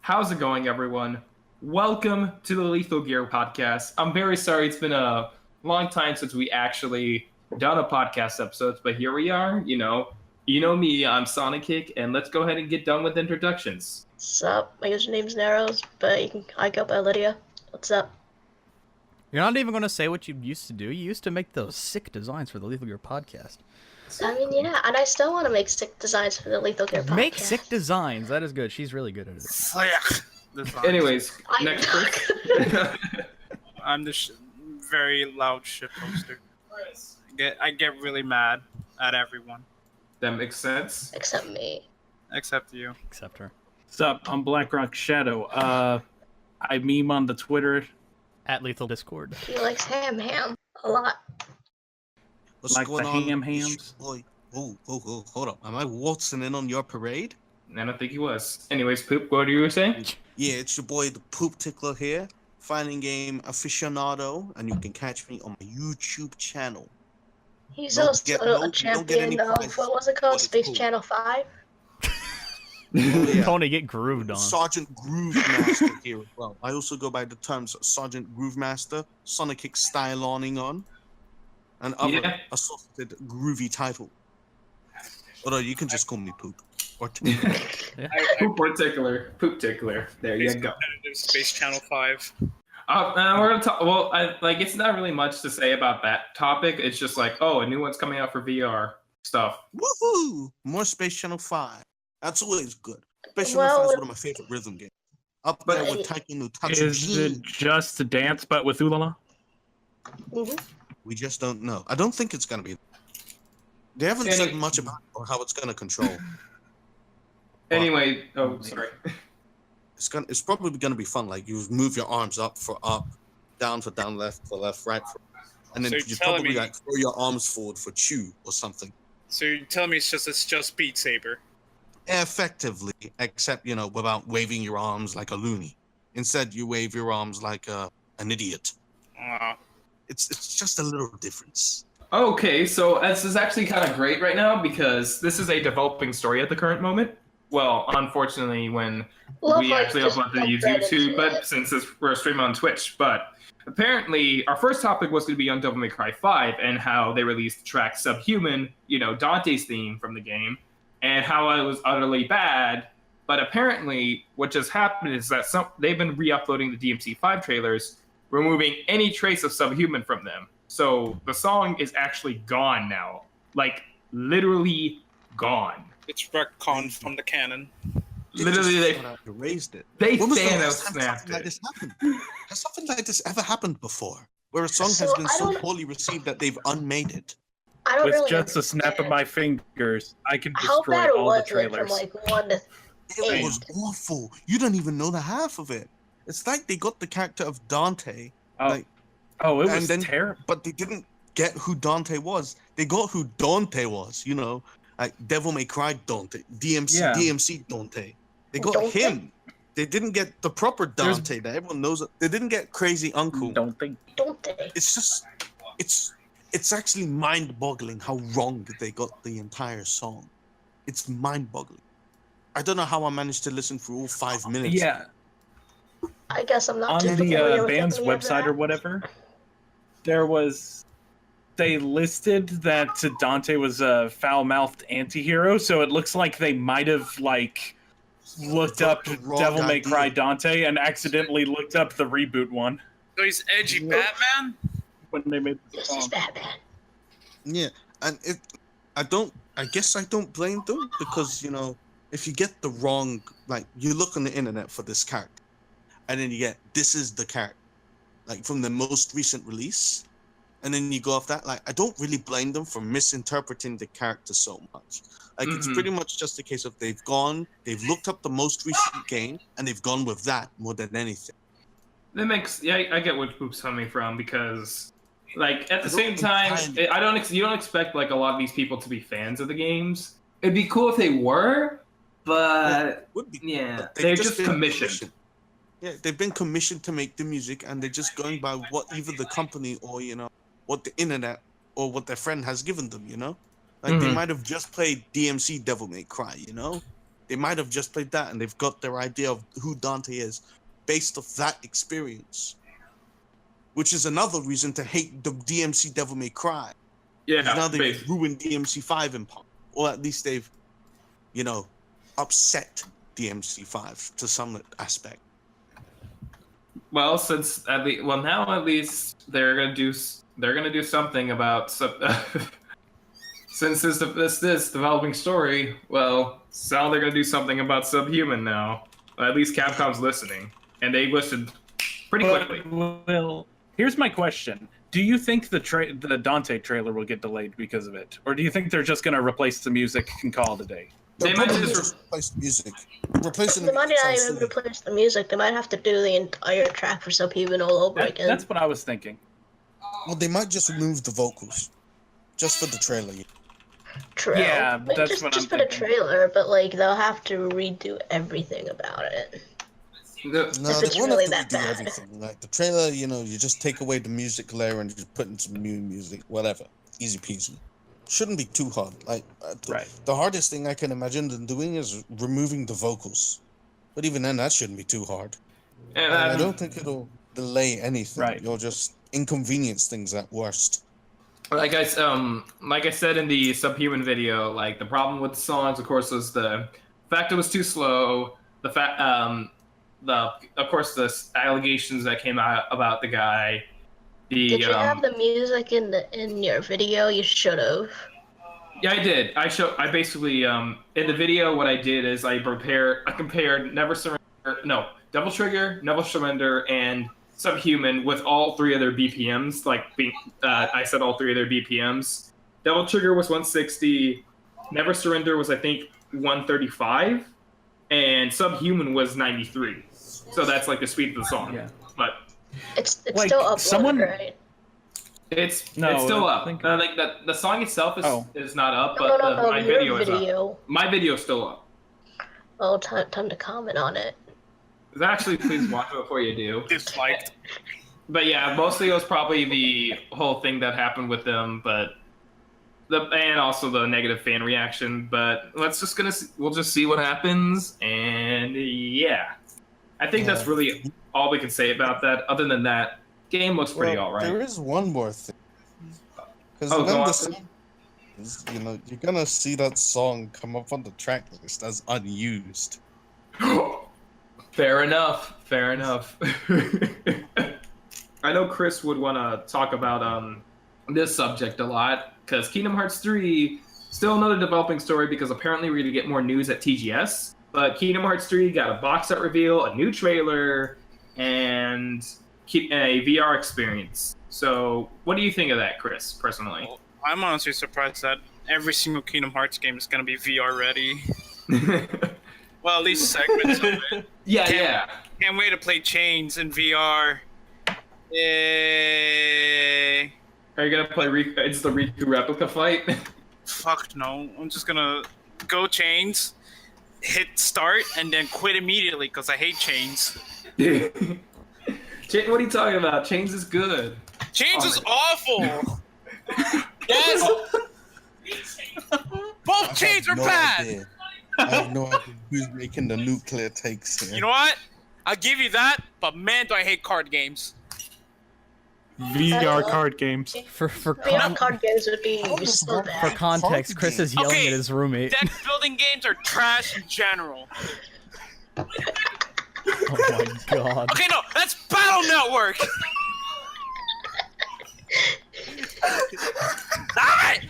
How's it going, everyone? Welcome to the Lethal Gear podcast. I'm very sorry it's been a long time since we actually done a podcast episode, but here we are. You know me. I'm Sonickick, and let's go ahead and get done with introductions. What's up? My username's narrowz, but I go by Lydia. What's up? You're not even going to say what you used to do. You used to make those sick designs for the Lethal Gear podcast. I mean, yeah, and I still want to make sick designs for the Lethal Gear podcast. Make sick designs. That is good. She's really good at it. Anyways, next person. I'm the very loud shit poster. I get really mad at everyone. That makes sense. Except me. Except you. Except her. What's up? I'm BlackRockShadow. I meme on the Twitter. At Lethal Discord. He likes ham a lot. What's Like going the on? hams. Boy, hold up. Am I waltzing in on your parade? I don't think he was. Anyways, Poop, what you were saying? Yeah, it's your boy, the Poop Tickler here, fighting game aficionado, and you can catch me on my YouTube channel. He's Don't also get- a don't get champion any of, prizes. what was it called? But it's Space cool. Channel 5? Yeah. Tony, get grooved on. Sergeant Groove Master here as well. I also go by the terms Sergeant Groove Master, Sonickick styloning on, and other Yeah. associated groovy title. Although you can just call me Poop. Or Poop particular. Poop tickler. There you go. Space Channel 5. We're gonna talk. Well, it's not really much to say about that topic. It's just like, oh, a new one's coming out for VR stuff. Woohoo! More Space Channel 5. That's always good. Space Channel Well, 5 is one of my favorite rhythm games. Up there But- with Taiko no Is it Tatsujin. just a dance but with Ulala? Mm-hmm. We just don't know. I don't think it's gonna be. They haven't said much about it or how it's gonna control. Anyway, sorry. It's probably gonna be fun. Like you move your arms up for up, down for down, left for left, right for, and then So you you're telling probably me- like throw your arms forward for chew or something. So you tell me it's just Beat Saber. Effectively, except without waving your arms like a loony. Instead, you wave your arms like an idiot. It's just a little difference. Okay, so this is actually kind of great right now because this is a developing story at the current moment. Well, unfortunately, when we actually upload to YouTube, but since we're streaming on Twitch. But apparently, our first topic was going to be on Devil May Cry 5 and how they released the track Subhuman, Dante's theme from the game, and how it was utterly bad. But apparently, what just happened is that they've been re-uploading the DMC5 trailers, removing any trace of Subhuman from them. So the song is actually gone now. Like, literally gone. It's retconned from the canon. Literally, they erased it. they When was the Thanos last time snapped something like it. this happened? Has something like this ever happened before? Where a song So, has been I so don't- poorly received that they've unmade it? I don't With really just a snap of understand my fingers, I can how destroy bad all the was it trailers. from like 1 to It 8? was awful. You don't even know the half of it. It's like they got the character of Dante, Oh, like, oh, it and was then- terrible. but they didn't get who Dante was. They got who Dante was, like Devil May Cry Dante, Yeah. DMC Dante. They got Dante? him. They didn't get the proper There's- Dante that everyone knows. They didn't get Crazy Uncle. Don't think. Don't they? It's just, it's actually mind-boggling how wrong they got the entire song. It's mind-boggling. I don't know how I managed to listen through all 5 minutes. Yeah, I guess I'm not on too the familiar with band's any of website that. or whatever, they listed that Dante was a foul-mouthed anti-hero, so it looks like they might have looked up The wrong Devil May idea. Cry Dante and accidentally looked up the reboot one So he's edgy Batman? when they made the This is song. Batman. Yeah, and I guess I don't blame them because, if you get the wrong, like, you look on the internet for this character, and then you get, this is the character, like, from the most recent release, and then you go off that, like, I don't really blame them for misinterpreting the character so much. Like, it's Mhm. pretty much just a case of they've looked up the most recent game, and they've gone with that more than anything. That makes I get where Poop's coming from because, like, at the I same don't time, entirely- you don't expect like a lot of these people to be fans of the games. It'd be cool if they were, but Would be, yeah, but they're they've just been commissioned. Yeah, they've been commissioned to make the music, and they're just going by what either the company or what the internet or what their friend has given them. Like they Mhm. might have just played DMC Devil May Cry, They might have just played that and they've got their idea of who Dante is based off that experience. Which is another reason to hate the DMC Devil May Cry. Yeah, now they've ruined DMC 5 in part. Or at least they've, you know, upset DMC 5 to some aspect. Well, since now at least they're gonna do something about since this developing story. Well, so they're gonna do something about Subhuman now. At least Capcom's listening, and they listened pretty quickly. Well, here's my question: do you think the Dante trailer will get delayed because of it, or do you think they're just gonna replace the music and call it a day? They might just replace the music. They might not even replace the music. They might have to do the entire track for Subhuman all over again. That's what I was thinking. Well, they might just remove the vocals, just for the trailer. True. Yeah, like, that's what I'm just for the thinking. trailer, but like they'll have to redo everything about it. No, If they it's won't really have to that redo bad. everything. Like the trailer, you know, you just take away the music layer and just put in some new music, whatever. Easy peasy. Shouldn't be too hard. Like the hardest thing I can imagine them doing is removing the vocals. But even then, that shouldn't be too hard. and, I don't think it'll delay anything. Right. You'll just inconvenience things at worst. like I said in the Subhuman video, like the problem with the songs, of course, was the fact it was too slow. The fact, of course, the allegations that came out about the guy. Did you have the music in your video? You should have. Yeah, I did. I basically in the video what I did is I compared Devil Trigger, Never Surrender, and Subhuman with all three of their BPMs. I said all three of their BPMs. Devil Trigger was 160, Never Surrender was I think 135, and Subhuman was 93. So that's like the speed of the song. Yeah. But It's Like, still up, right? it's still up. Like the song itself is not up, but my video is up. My video's still up. Well, time to comment on it. Actually, please watch it before you do. Disliked. But yeah, mostly it was probably the whole thing that happened with them, and also the negative fan reaction. But we'll just see what happens, and yeah, I think that's really all we can say about that. Other than that, game looks pretty alright. There is one more thing. Because you know, you're gonna see that song come up on the track list as unused. Fair enough. I know Chris would want to talk about this subject a lot, because Kingdom Hearts 3, still another developing story, because apparently we're going to get more news at TGS, but Kingdom Hearts 3 got a box art reveal, a new trailer, and a VR experience. So what do you think of that, Chris, personally? Well, I'm honestly surprised that every single Kingdom Hearts game is going to be VR ready. Well, at least segments of it. Yeah. Can't wait to play Chains in VR. Yay. Are you going to play it's the Riku replica fight? Fuck no. I'm just gonna go Chains, hit start, and then quit immediately because I hate Chains. What are you talking about? Chains is good. Chains is awful! Yes! Both Chains are bad! Idea. I have no idea who's making the nuclear takes here. You know what? I'll give you that, but man, do I hate card games. VR card games. For card games would be so bad. For context, Chris is yelling Okay, at his roommate. Deck building games are trash in general. Oh my god. Okay, no, that's Battle Network! Alright!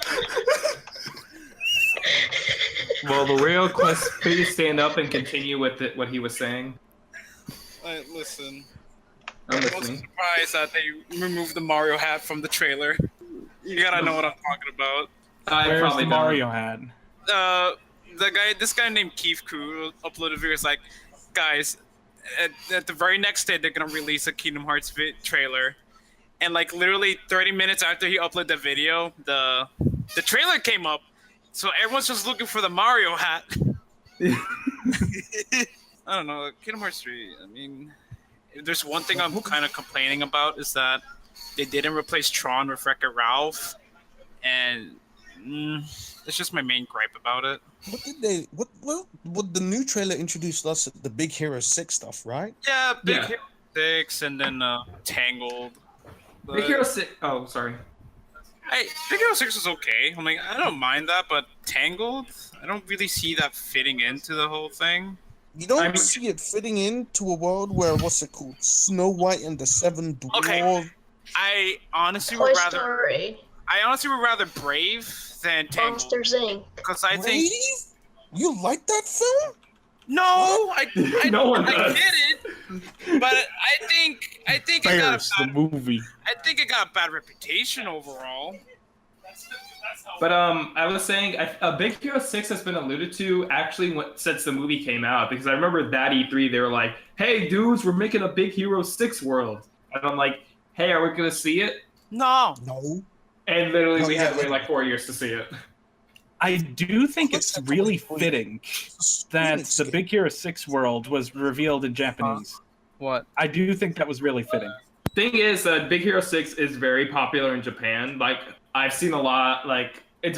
Well, the real Quest, please stand up and continue with what he was saying. Listen. I'm I'm most listening. surprised that they removed the Mario hat from the trailer. You gotta know what I'm talking about. I Where's probably the don't. Mario hat? This guy named Keith Crew uploaded a video. It's like, guys, at the very next day they're gonna release a Kingdom Hearts trailer, and like literally 30 minutes after he uploaded the video, the trailer came up. So everyone's just looking for the Mario hat. I don't know, Kingdom Hearts 3. I mean, if there's one thing I'm kind of complaining about is that they didn't replace Tron with Wreck-It Ralph, and It's just my main gripe about it. What did they? What the new trailer introduced us the Big Hero 6 stuff, right? Yeah, Big Yeah. Hero 6 and then Tangled. Big Hero 6. Oh, sorry. Big Hero 6 is okay. I'm like, I don't mind that, but Tangled, I don't really see that fitting into the whole thing. You don't see it fitting into a world where what's it called? Snow White and the Seven Dwarfs. Okay. I honestly Toy would rather. Story. I honestly would rather Brave than Tangled. Monsters Inc. Because I Brave? think You like that film? no, I No one does. get it, but I think it got Bears, the a bad, movie. I think it got a bad reputation overall. But I was saying, Big Hero 6 has been alluded to actually since the movie came out, because I remember that E3 they were like, "Hey dudes, we're making a Big Hero 6 world," and I'm like, "Hey, are we gonna see it?" No. No. And literally, we had to wait like 4 years to see it. I do think it's really fitting that the Big Big Hero 6 world was revealed in Japanese. What? I do think that was really fitting. Thing is, Big Hero 6 is very popular in Japan. Like, I've seen a lot. Like, it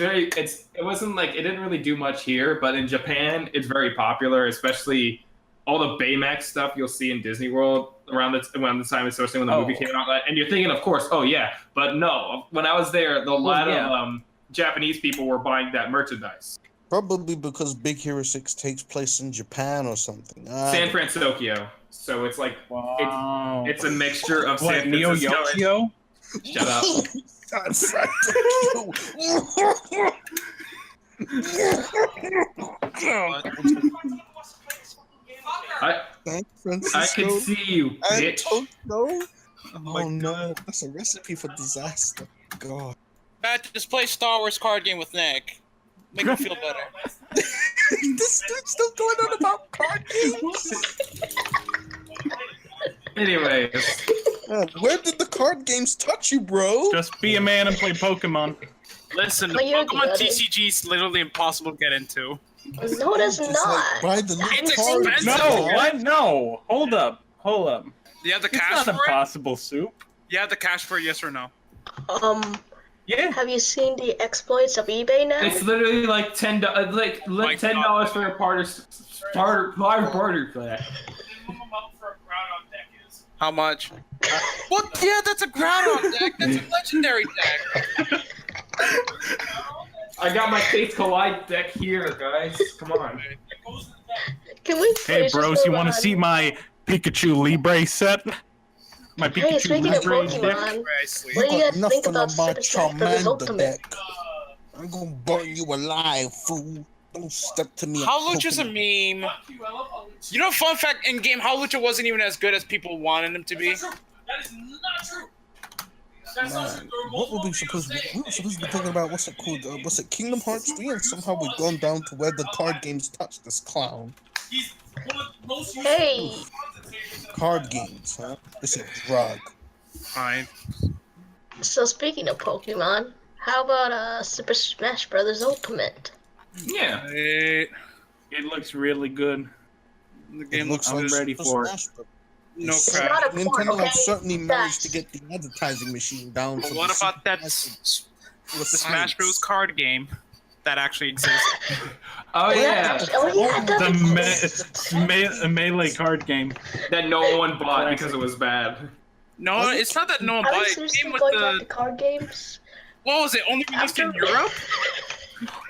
wasn't like it didn't really do much here, but in Japan, it's very popular. Especially all the Baymax stuff you'll see in Disney World around the time, especially when the movie came out. And you're thinking, of course, oh yeah, but no. When I was there, a lot of Japanese people were buying that merchandise. Probably because Big Hero 6 takes place in Japan or something. San Francisco. So it's like Wow. it's a mixture of What, San Neo Francisco. Yokio? Shut up. I can see you, bitch. Oh no, that's a recipe for disaster. God. Matt, just play Star Wars card game with Nick. Make him feel better. This dude's still going on about card games? Anyways, Where did the card games touch you, bro? Just be a man and play Pokemon. Listen, the But you're Pokemon good. TCG is literally impossible to get into. No, it is Just not. like, buy the new It's card expensive. No, game. what? No. Hold up. You have the It's cash not for it? impossible, Soup. You have the cash for it, yes or no? Yeah. Have you seen the exploits of eBay now? it's literally like $10 for a barter class. How much? What? Yeah, that's a Groudon deck. That's a legendary deck. I got my Faith Collide deck here, guys. Come on. Can we Hey, please bros, just you move want to on? see my Pikachu Libre set? My Hey, Pikachu speaking of Libre deck? Pokemon, Precisely. what do you got guys think nothing about on my Super Smash Bros. Charmander Ultimate? deck. I'm gonna burn you alive, fool. Don't step to me. How Lucha's a meme. You know, fun fact in game, How Lucha wasn't even as good as people wanted him to be. Man, what were we supposed to be? We were supposed to be talking about what's it called? What's it? Kingdom Hearts 3, and somehow we've gone down to where the card games touch this clown. Hey, Card games, huh? It's a drug. Fine. so speaking of Pokemon, how about Super Smash Bros. Ultimate? Yeah. It It looks really good. The It game looks looks I'm like ready Super for it. Smash Bros. no It's crap. not a porn, Nintendo okay? have certainly managed to Facts. get the advertising machine down. But for what the about that Super the Smash Bros. Card game that actually exists? Oh yeah. Oh yeah, it does The exist. Melee card game. That no one bought because it was bad. No, it's not that no one Are bought we it. It seriously came with going back to the card games? what was it? Only released in After- Europe?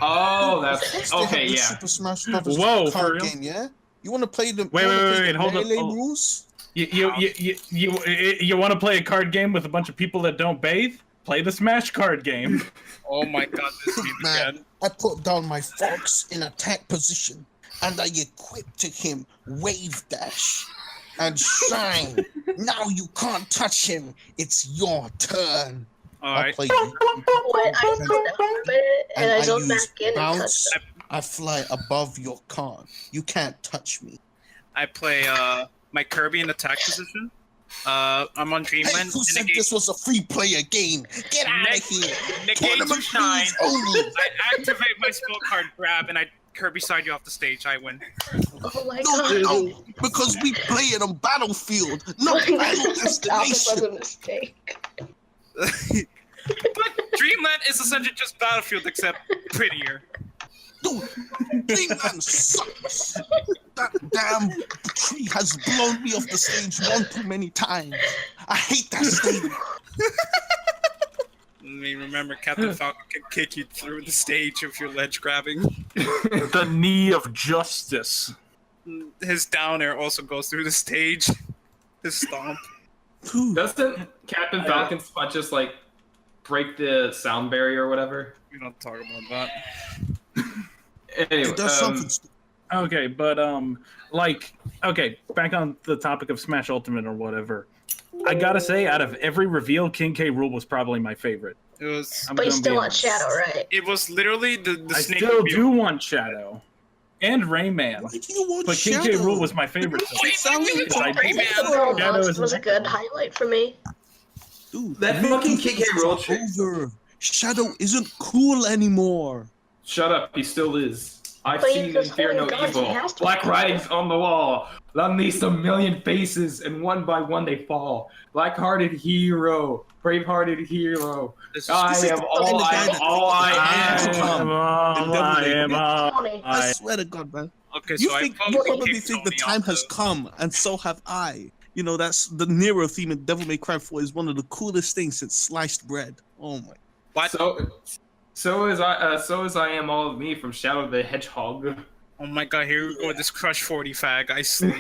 Oh, Of that's course they have okay. the Yeah. Super Smash Bros. Whoa, for card real? game, yeah? You want to play the Wait, hold up, melee hold up. rules? You want to play a card game with a bunch of people that don't bathe? Play the Smash card game. Oh my god, this meme Man, again. I put down my fox in attack position, and I equipped to him Wave Dash and Shine. Now you can't touch him. It's your turn. I Alright. play What? I put it and I go use back in and touch bounce. them. I fly above your card. You can't touch me. I play my Kirby in attack position. I'm on Hey, Dreamland. who said Negate, this was a free player game? Get out of Neg- here. negate to Tournament shine. rules only. I activate my spell card grab and I Kirby side you off the stage. I win. Oh my No, god. no, because we play it on Battlefield, not Final Stop, it was Destination. a mistake. But Dreamland is essentially just Battlefield except prettier. Dude, Dreamland sucks. That damn tree has blown me off the stage one too many times. I hate that stage. I mean, remember, Captain Falcon can kick you through the stage if you're ledge grabbing. The knee of justice. His down air also goes through the stage. His stomp. Doesn't Captain Falcon's punches like break the sound barrier or whatever? We don't talk about that. Anyway, It does something. Okay, but back on the topic of Smash Ultimate or whatever. I gotta say, out of every reveal, King K. Rool was probably my favorite. It was. But you still want Shadow, right? It was literally the I snake. still do want Shadow. And Rayman. Why do you want But King K. Shadow? Rool was my favorite. Wait, Rayman. The World Shadow Monster is was a good highlight for me. Dude, That the fucking making King K. Rool is trick. over. Shadow isn't cool anymore. Shut up, he still is. I've But seen he's and just fear no holding guns, he evil. has to Black be. writings on the wall. Unleashed a million faces, and one by one they fall. Black-hearted hero, brave-hearted hero. I am all I am. All I am. Tony, I swear to God, man. Okay, You so I think you probably kicked think the Tony time off has come, and so have I. You know, that's the Nero theme in Devil May Cry 4 is one of the coolest things since sliced bread. Oh my. What? So is I am all of me from Shadow the Hedgehog. Oh my god, here we go with this Crush 40 fag. I sleep.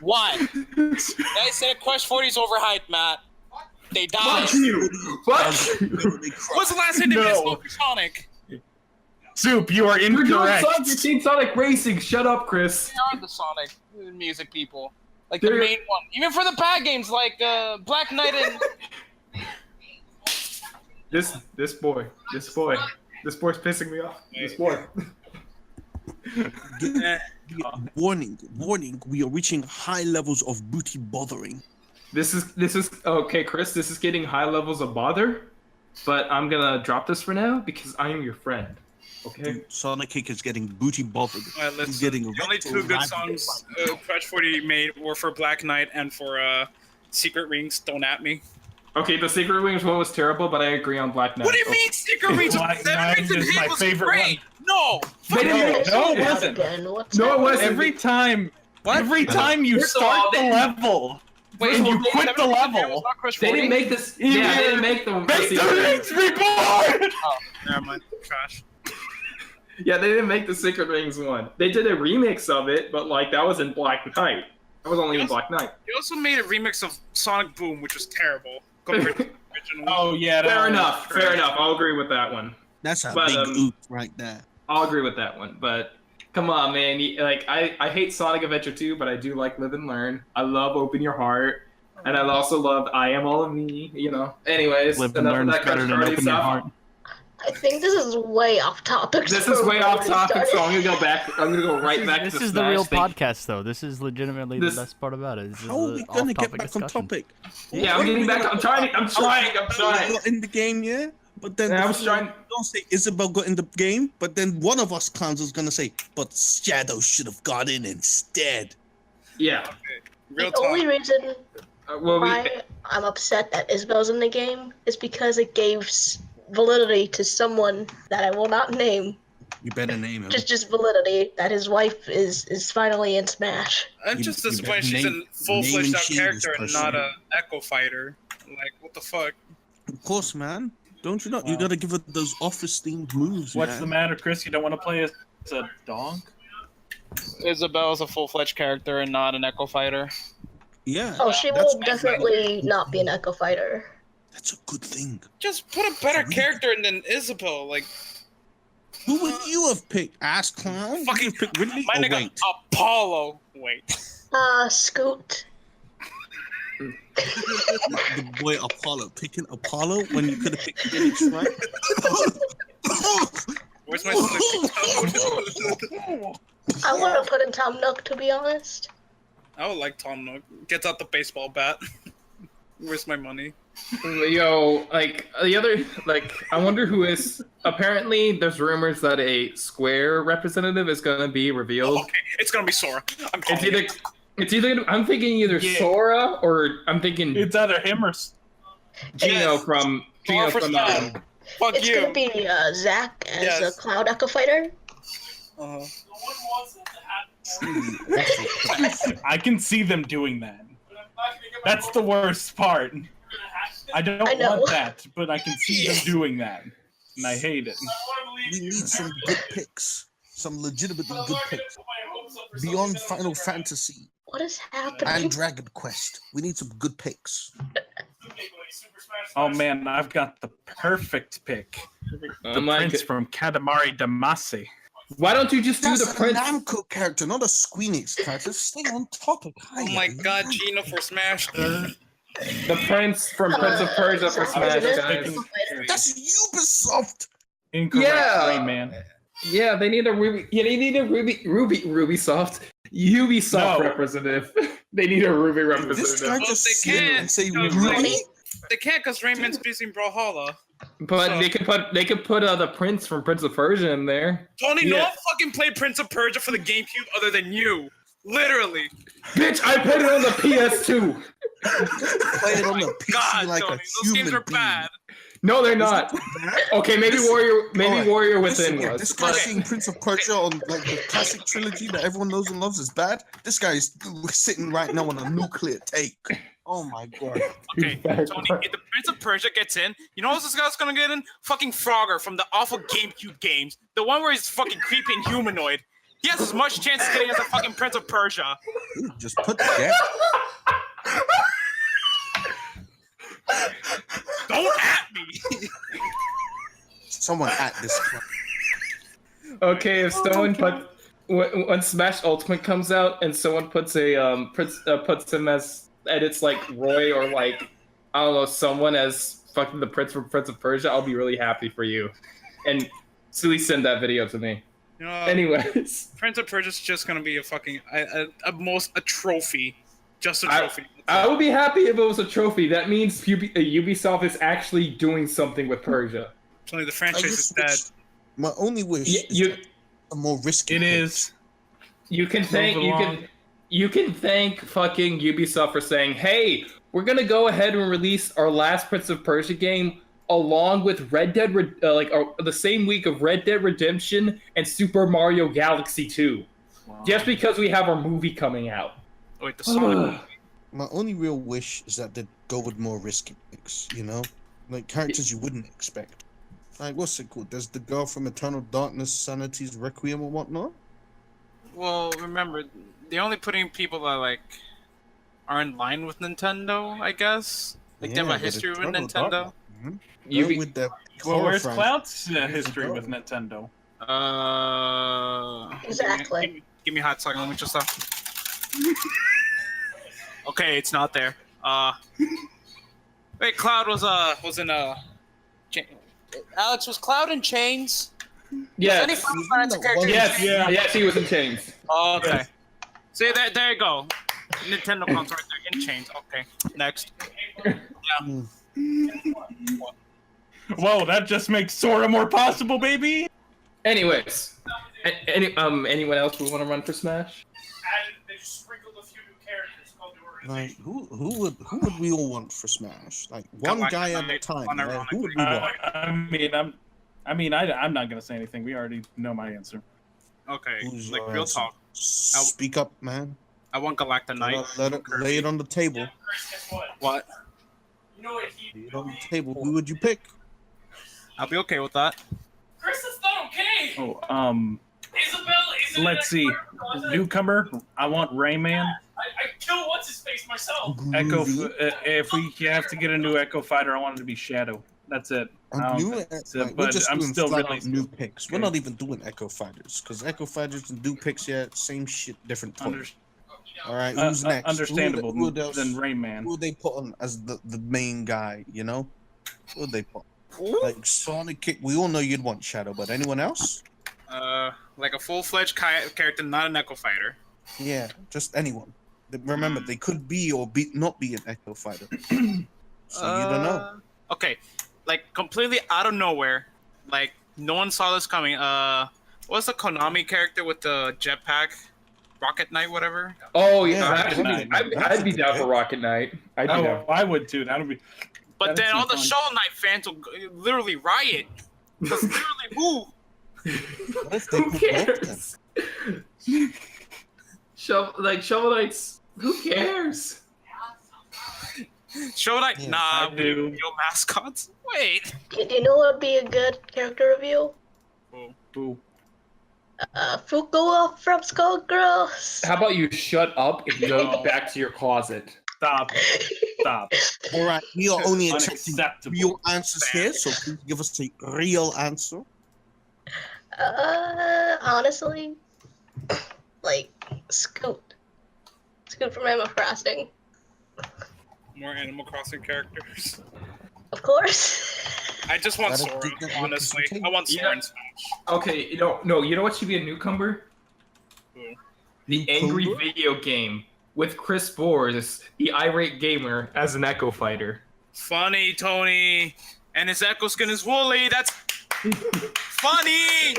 Why? I said Crush 40 is overhyped, Matt. They died. Fuck you! Fuck you! What's the last thing they No. missed? Sonic. Soup, you are You're doing incorrect. Sonic, Team Sonic Racing. Shut up, Chris. They are the Sonic music people. Like the They're- main one. Even for the bad games like Black Knight and... This boy's pissing me off. This boy. Warning, we are reaching high levels of booty bothering. This is okay, Chris. This is getting high levels of bother, but I'm gonna drop this for now because I am your friend. Okay. Dude, Sonickick is getting booty bothered. Alright, He's let's. getting The only two good songs Crush 40 made were for Black Knight and for Secret Rings. Don't at me. Okay, the Secret Wings one was terrible, but I agree on Black Knight. What do you mean Secret Rings? Black Seven Knight Rings and is my Hate was favorite great. No. They didn't No, make- it wasn't. No, it wasn't. Every time you First of all, start the they- level, Wait, and you Seven quit the Rings and Hate level, was not Crush They 40? didn't make this. Yeah, they didn't make the. make the Secret rings Rings. reborn! Never mind. Trash. Yeah, they didn't make the Secret Rings one. They did a remix of it, but like that was in Black Knight. That was only in Yes. Black Knight. They also made a remix of Sonic Boom, which was terrible compared to the original. Oh yeah, Fair enough. Fair enough. I'll agree with that one. That's a But, big um, oop right there. I'll agree with that one. But come on, man. Like I hate Sonic Adventure 2, but I do like Live and Learn. I love Open Your Heart, and I also love I Am All of Me. You know. Anyways, Live and enough of learn is that better than Crush open your stuff. heart. I think this is way off topic. This so is way off we're topic, starting. so I'm gonna go back. I'm gonna go right back This to is the Smash. real Thank- podcast, though. This is legitimately This- the best part about it. This is How are the we gonna get off-topic back on discussion. topic? Yeah, I'm getting back. I'm trying. I'm trying. Got in the game, yeah? But then Yeah, I was trying- don't say Isabel got in the game, but then one of us clowns is gonna say, but Shadow should have got in instead. Yeah. Real The only talk. reason Well, why I'm upset that Isabel's in the game is because it gave validity to someone that I will not name. You better name him. Just validity that his wife is finally in Smash. I'm You- just you disappointed she's name- a full-fledged name out shame character this and not person. a Echo Fighter. Like, what the fuck? Of course, man. Don't you know? You Wow. gotta give it those office-themed moves, What's man. the matter, Chris? You don't want to play as a dog? Isabel's a full-fledged character and not an Echo Fighter. Yeah. Oh, she that's- will definitely not be an Echo Fighter. That's a good thing. Just put a better character than Isabel. Like, Who would you have picked? Ass clown? Fucking- You pick Ridley my or nigga Wait? Apollo. Wait. Scoot. The boy Apollo. Picking Apollo when you could have picked Phoenix, right? Where's my slipping I would have put in Tom Nook, to be honest. I would like Tom Nook. Gets out the baseball bat. Where's my money? Yo, like the other, like I wonder who is. Apparently, there's rumors that a Square representative is gonna be revealed. Okay, it's gonna be Sora. I'm It's calling either, it. it's either. I'm thinking either Yeah. Sora or I'm thinking It's either him or Gino from Gina for from Smash. Fuck It's you. gonna be Zach as Yes. a Cloud Echo Fighter. Uh-huh. I can see them doing that. That's the worst part. I don't I know. want that, but I can see them doing that, and I hate it. We need some good picks, some legitimately good picks beyond Final Fantasy What is and happening? Dragon Quest. We need some good picks. Oh man, I've got the perfect pick. The prince from Katamari Damacy. Why don't you just do That's the a prince? Namco character, not a Squeenix character. Stay on topic. Oh my god, Gina for Smash. The prince from Prince of Persia for Smash, guys. That's Ubisoft. Incorrect, Yeah. Rayman. Yeah, they need a Ruby. Yeah, they need a Rubysoft. Ubisoft No. representative. They need a Ruby This representative. guy Well, just they sit and can't, say because, Ruby. They can't because Rayman's busy in Brawlhalla. But So- they could put the prince from Prince of Persia in there. Tony, no Yeah. one fucking played Prince of Persia for the GameCube other than you. Literally. Bitch, I put it on the PS2. Play it on the PC God, like Tony, a those human games are being. bad. No, they're not. Okay, maybe Listen, alright, Warrior Listen, Within yeah, was. this guy but- seeing Prince of Persia on like the classic trilogy that everyone knows and loves is bad. This guy is sitting right now on a nuclear take. Oh my god. Okay, Tony, if the Prince of Persia gets in, you know what this guy's gonna get in? Fucking Frogger from the awful GameCube games. The one where he's fucking creepy and humanoid. He has as much chance of getting as the fucking Prince of Persia. Dude, just put that. Don't at me. Someone at this club. Okay, if someone put when Smash Ultimate comes out and someone puts a puts him as edits like Roy or like I don't know someone as fucking the prince from Prince of Persia, I'll be really happy for you. And please send that video to me. You know, Anyways, Prince of Persia's just gonna be a fucking a trophy, just a I- trophy. I would be happy if it was a trophy. That means Ubisoft is actually doing something with Persia. Tony, the I franchise is just dead. wish, my only wish is You a more risky. It pick. is. you can thank you can thank fucking Ubisoft for saying, "Hey, we're gonna go ahead and release our last Prince of Persia game along with the same week of Red Dead Redemption and Super Mario Galaxy 2, just because we have our movie coming out." Oh, wait, the Sonic. My only real wish is that they go with more risky picks, you know? Like characters you wouldn't expect. Like, what's it called? There's the girl from Eternal Darkness, Sanity's Requiem or whatnot. Well, remember, they're only putting people that like are in line with Nintendo, I guess. Like they have a but history with Eternal Nintendo. Darkness, man. Ubi- With the Well, where's horror Cloud's franchise. history with Nintendo? Exactly. Give me a hot second. Let me just Okay, it's not there. Wait, Cloud was in Alex, was Cloud in chains? Any Yes, Final Fantasy character in yes, chains? yes, he was in chains. Oh, okay. See, there you go. Nintendo console right there in chains. Okay, next. Whoa, that just makes Sora more possible, baby. Anyways, anyone else we want to run for Smash? They just sprinkled a few new characters called Like, who would we all want for Smash? Like one Come guy on, at a time. Like, unironically. who would we want? I'm not gonna say anything. We already know my answer. Okay, Who's like your real answer? talk. Speak up, man. I want Galacta Knight. Let it lay it on the table. What? Lay it on the table. Who would you pick? I'll be okay with that. Chris is not okay. Oh, Isabel isn't let's see. Newcomer. I want Rayman. I killed what's his face myself. Echo. Groovy. If we have to get a new Echo Fighter, I want it to be Shadow. That's it. Like, we're but just I'm doing still flat really out new picks. We're okay. not even doing Echo Fighters because Echo Fighters and new picks, yeah, same shit, different toy. All right, who's next? Understandable. Who else? Than Rayman. Who would they put on as the main guy? You know, who would they put? Like Sonickick. We all know you'd want Shadow, but anyone else? Like a full-fledged character, not an Echo Fighter. Yeah, just anyone. Remember, they could be or not be an Echo Fighter. So you don't know. Okay, like completely out of nowhere, like no one saw this coming. What's the Konami character with the jetpack? Rocket Knight, whatever. Oh Yeah, yeah, Rocket Knight. I'd be down for Rocket Knight. I'd be down. I would too. That would be. But That'd then all be the fun. Shovel Knight fans will literally riot. Because literally, who? What if they Who put both of them? cares? Shovel Knights. Who cares? Shovel Knight? Yeah, Nah, I do. yo mascots. Wait. Do you know what would be a good character review? Boo. Fukuo from Skullgirls. How about you shut up and go No. back to your closet? Stop. Stop. All right, we are only accepting Unacceptable. real answers here, so please give us a real answer. Honestly, like Scoot from Animal Crossing, More Animal Crossing characters. of course. I just want Gotta Sora, dig that honestly. representation. I want Sora Yeah. in Smash. Okay, you know what should be a newcomer? Who? The Angry Video Game with Chris Bors, the irate gamer, as an Echo Fighter. Funny, Tony. And his Echo skin is woolly. That's funny!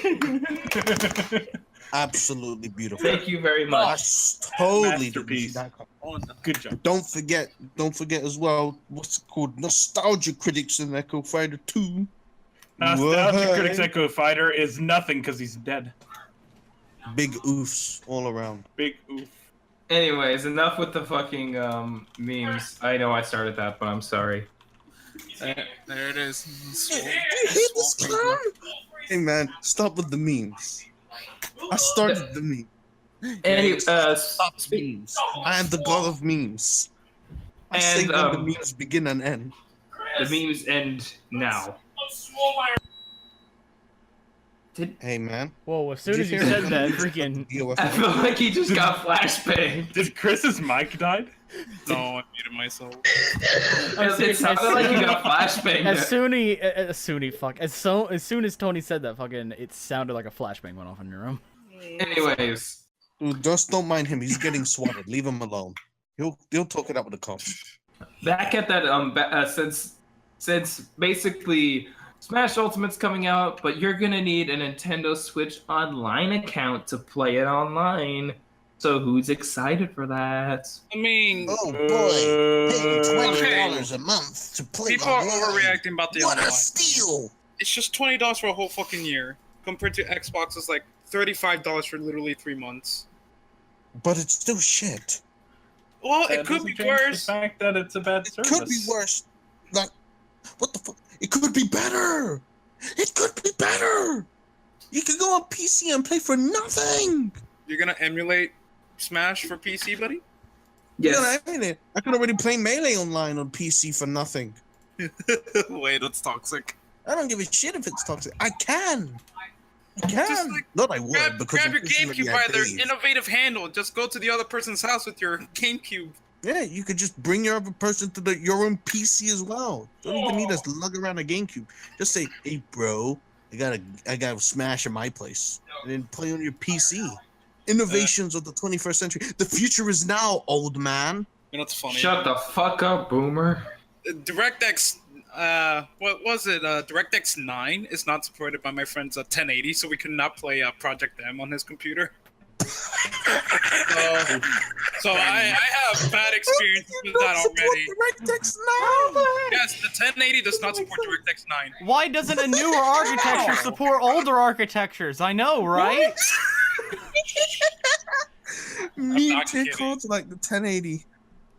Absolutely beautiful. Thank you very I much. totally didn't see Masterpiece. that coming. Good job. Don't forget as well, what's it called? Nostalgia Critics in Echo Fighter 2. Nostalgia What? Critics Echo Fighter is nothing because he's dead. Big oofs all around. Big oof. Anyways, enough with the fucking memes. I know I started that, but I'm sorry. There it is. You hate this clown? Hey man, stop with the memes. I started the meme. Stop memes. I am the god of memes. I say And, when the memes begin and end. the memes end now. Hey man. Whoa, as soon Did as you you said hear that, the freaking... I feel like he just got flashbanged. Did Chris's mic died? No, I muted myself. It sounded like he got flashbanged. As soon as Tony said that, fucking, it sounded like a flashbang went off in your room. Anyways, Dude, just don't mind him. He's getting swatted. Leave him alone. He'll talk it out with the cops. back at that since basically Smash Ultimate's coming out, but you're gonna need a Nintendo Switch Online account to play it online. So who's excited for that? I mean, Oh boy, paying Okay. $20 a month to play people are online. overreacting about the What online. a steal! It's just $20 for a whole fucking year, compared to Xbox's like $35 for literally 3 months. But it's still shit. Well, That it could doesn't be change worse. The fact that it's a bad It service. could be worse. Like, what the fuck? It could be better. It could be better. You could go on PC and play for nothing. You're gonna emulate Smash for PC, buddy? You know Yes. what I mean? I could already play Melee online on PC for nothing. Wait, that's toxic. I don't give a shit if it's toxic. I can. I can. Just, like, Not I would, because Grab I'm your pushing GameCube the by their Dave. innovative handle. Just go to the other person's house with your GameCube. Yeah, you could just bring your other person to your own PC as well. Don't even need us to lug around a GameCube. Just say, "Hey, bro, I got a Smash in my place," and then play on your PC. Innovations of the 21st century. The future is now, old man. You know what's funny? Shut the fuck up, boomer. DirectX, what was it? DirectX 9 is not supported by my friend's 1080, so we could not play Project M on his computer. So I have bad experiences with that already. DirectX 9. Yes, the 1080 does not support DirectX 9. Why doesn't a newer architecture support older architectures? I know, right? Me not take kidding. cards like the 1080.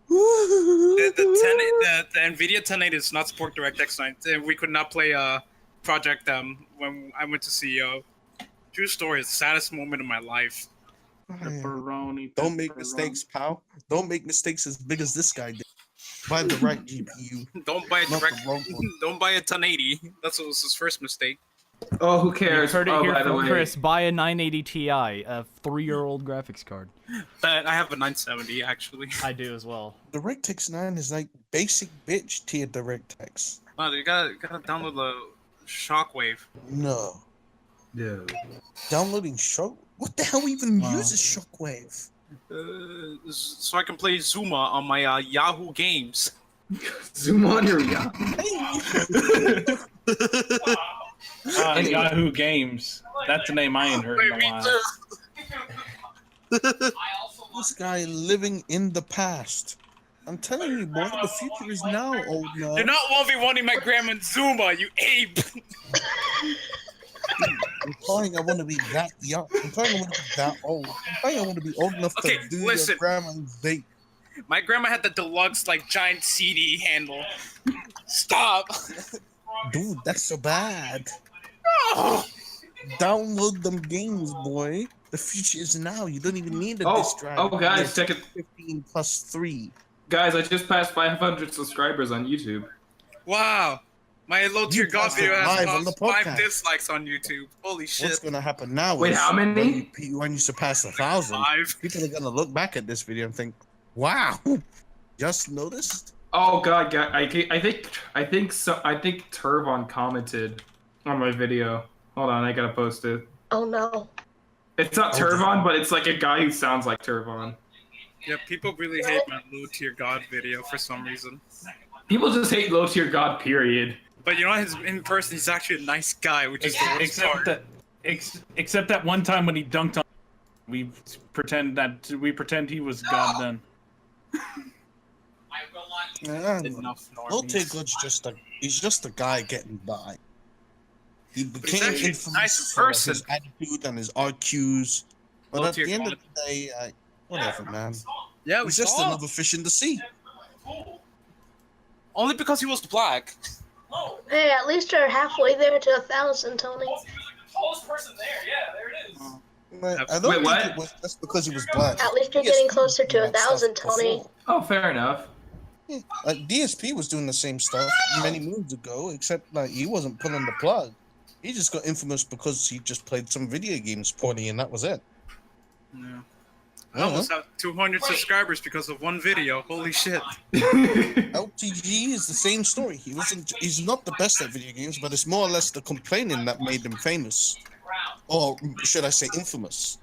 The NVIDIA 1080 does not support DirectX 9. And we could not play Project M when I went to CEO. True story, it's the saddest moment of my life. Pepperoni. Don't make mistakes, pal. Don't make mistakes as big as this guy did. Buy the right GPU. Don't buy a Not the direct. wrong one. Don't buy a 1080. That was his first mistake. Oh, who You cares? heard it Oh, here by the from way, Chris. Buy a 980 Ti, a 3-year-old graphics card. But I have a 970 actually. I do as well. DirectX 9 is like basic bitch tier DirectX. Oh, you gotta download the Shockwave. No. no. Downloading Shock? What the hell even uses Shockwave? So I can play Zuma on my Yahoo Games. Zoom on your yacht. Yahoo Games. That's a name I ain't heard in a while. This guy living in the past. I'm telling you, boy, the future is now, old man. You're not 1v1ing my grandma in Zuma, you ape! Implying I want to be that young. Implying I want to be that old. Implying I want to be old enough Okay, to do listen. your grandma's vape. My grandma had the deluxe, like, giant CD handle. Stop! Dude, that's so bad. Oh. Download them games, boy. The future is now. You don't even need a disc drive. Oh, guys, You check it. 15 plus 3. Guys, I just passed 500 subscribers on YouTube. Wow. My low tier god passed it video has live on about the 5 podcast. dislikes on YouTube. Holy shit. What's gonna happen now? Wait, is how many? When you surpass 1,000, 5. people are gonna look back at this video and think, "Wow, just noticed." Oh god, I think Turvon commented on my video. Hold on, I gotta post it. Oh no. It's not Turvon, but it's like a guy who sounds like Turvon. Yeah, people really hate my low tier god video for some reason. People just hate low tier god, period. But you know, in person, he's actually a nice guy, which is the worst part. Except that one time when he dunked on, we pretend he was God then. Yeah, Enough Low tier normies. God's he's just a guy getting by. He became actually a infamous nice for person. his attitude and his RQs. But Low at the tier end of God. the day, whatever, man. Yeah, we He's just saw. another fish in the sea. Only because he was black. Hey, at least you're halfway there to 1,000, Tony. He was like the tallest person there. Yeah, there it is. I don't Wait, think what? it was just because he was black. At least you're DSP getting was closer to doing that 1,000, stuff Tony. before. Oh, fair enough. Yeah, like DSP was doing the same stuff many moons ago, except like he wasn't pulling the plug. He just got infamous because he just played some video games poorly, and that was it. Yeah. I almost have 200 subscribers because of one video. Holy shit. LTG is the same story. He's not the best at video games, but it's more or less the complaining that made him famous, or should I say, infamous.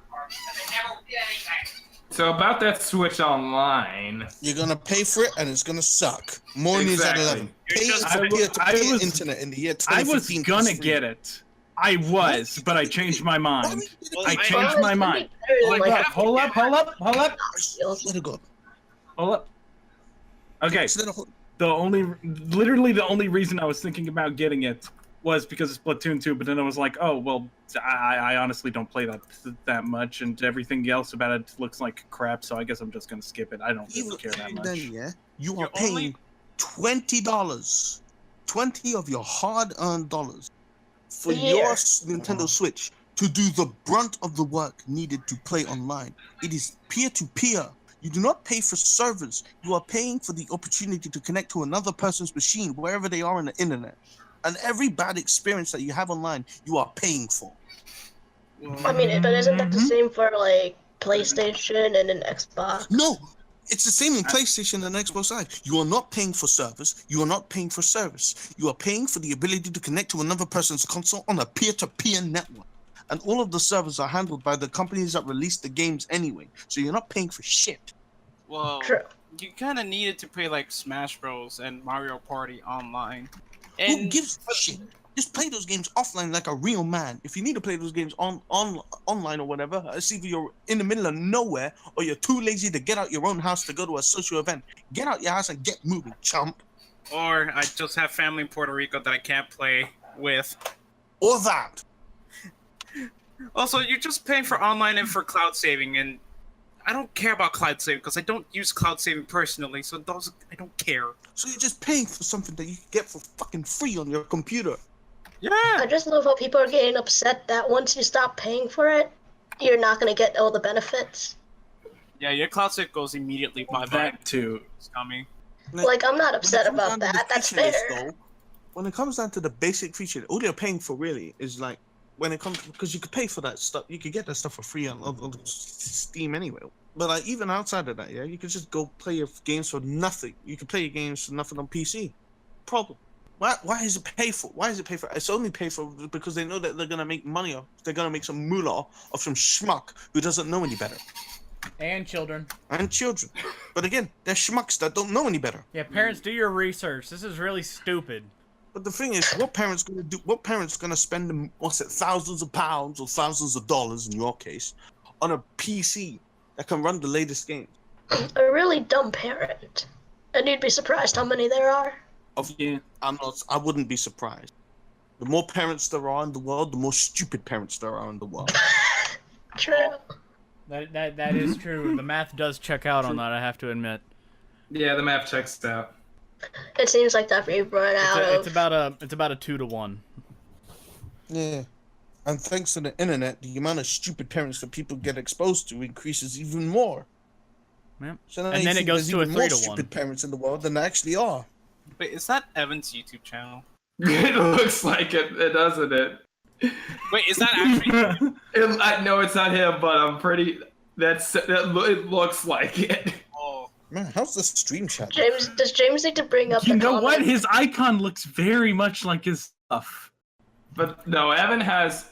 So about that Switch Online. You're gonna pay for it, and it's gonna suck. More news at Exactly. 11. Pay You're just- for I peer-to-peer was- internet in the year I was 2015. gonna get it. I was, but I changed my mind. I I- changed my mind. Hold up, hold up, hold up, hold up, Let it go. hold up. Okay, Just let it hold. literally the only reason I was thinking about getting it was because of Splatoon 2, but then I was like, oh, well, I honestly don't play that much, and everything else about it looks like crap, so I guess I'm just gonna skip it. I don't really care that much. Then, yeah, you are You're paying only- $20, 20 of your hard-earned dollars for A year. your Nintendo Switch to do the brunt of the work needed to play online. It is peer-to-peer. You do not pay for servers. You are paying for the opportunity to connect to another person's machine wherever they are on the internet. And every bad experience that you have online, you are paying for. I mean, but isn't that the same for, like, PlayStation and an Xbox? No, it's the same in PlayStation and Xbox Live. You are not paying for servers. You are not paying for service. You are paying for the ability to connect to another person's console on a peer-to-peer network. And all of the servers are handled by the companies that release the games anyway. So you're not paying for shit. Well, True. you kind of needed to play like Smash Bros. And Mario Party online. Who And gives a shit? Just play those games offline like a real man. If you need to play those games online or whatever, it's either you're in the middle of nowhere or you're too lazy to get out your own house to go to a social event. Get out your house and get moving, chump. Or I just have family in Puerto Rico that I can't play with. Or that. Also, you're just paying for online and for cloud saving, and I don't care about cloud saving because I don't use cloud saving personally, so those I don't care. So you're just paying for something that you can get for fucking free on your computer. Yeah. I just love how people are getting upset that once you stop paying for it, you're not going to get all the benefits. yeah, your cloud save goes immediately by That too. Scummy. Like, I'm not when it upset comes about down to the that. That's feature list, fair. though, when it comes down to the basic feature, all you're paying for really is like when it comes because you could pay for that stuff. You could get that stuff for free on Steam anyway. But like even outside of that, yeah, you could just go play your games for nothing. You can play your games for nothing on PC. Problem. Why is it pay for? Why is it pay for? It's only pay for because they know that they're gonna make money off. They're gonna make some moolah off some schmuck who doesn't know any better. And children. And children. But again, they're schmucks that don't know any better. Yeah, parents, do your research. This is really stupid. But the thing is, what parents gonna do? What parents gonna spend thousands of pounds or thousands of dollars in your case on a PC that can run the latest games? A really dumb parent. And you'd be surprised how many there are. Yeah. I wouldn't be surprised. The more parents there are in the world, the more stupid parents there are in the world. True. That is true. The math does check out on that, I have to admit. Yeah, the math checks out. It seems like that we've run out It's about a 2-to-1. Yeah. And thanks to the internet, the amount of stupid parents that people get exposed to increases even more. Yeah. So now And you then it think goes there's to a even more 3-to-1. stupid parents in the world than there actually are. Wait, is that Evan's YouTube channel? It looks like it, doesn't it? Wait, is that actually? No, it's not him, but I'm pretty. It looks like it. Oh, Man, how's the stream chat? Does James need to bring up You the know what? comment? His icon looks very much like his stuff. But no, Evan has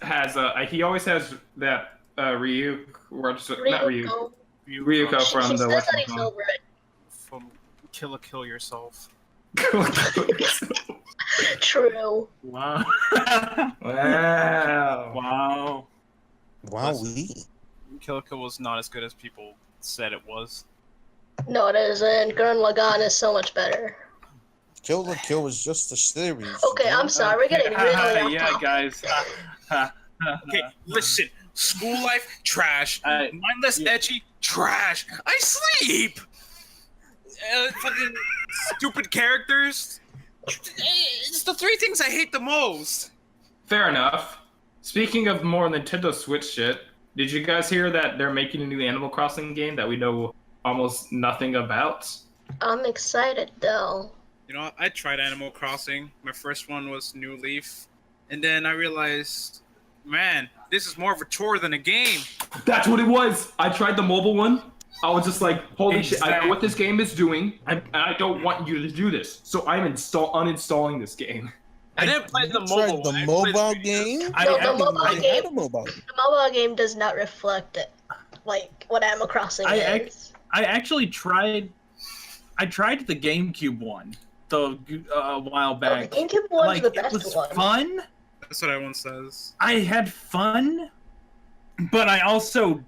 he always has that Ryuk, or not Ryuk, Ryuko She from says the that he's over it. from Kill Yourself. True. Wow. Wow. Wow. Wowee. Kill was not as good as people said it was. No, it isn't. Gurren Lagann is so much better. Kill the Kill was just a series. Okay, I'm sorry. We're getting really off Yeah, topic. guys. Okay, listen. School life, trash. Mindless, etchy, trash. I sleep. Fucking stupid characters. It's the 3 things I hate the most. Fair enough. Speaking of more Nintendo Switch shit, did you guys hear that they're making a new Animal Crossing game that we know almost nothing about? I'm excited though. You know, I tried Animal Crossing. My first one was New Leaf. And then I realized, man, this is more of a chore than a game. That's what it was. I tried the mobile one. I was just like, holy shit, I know what this game is doing, and I don't want you to do this. So I'm uninstalling this game. I didn't play the Tried mobile the one. I mobile played the game? No, the I mobile had game. a mobile. The mobile game does not reflect it, like what Animal Crossing is. I actually tried. I tried the GameCube one a while Oh, the back. GameCube one's Like, the it best was one. fun. That's what everyone says. I had fun, but I also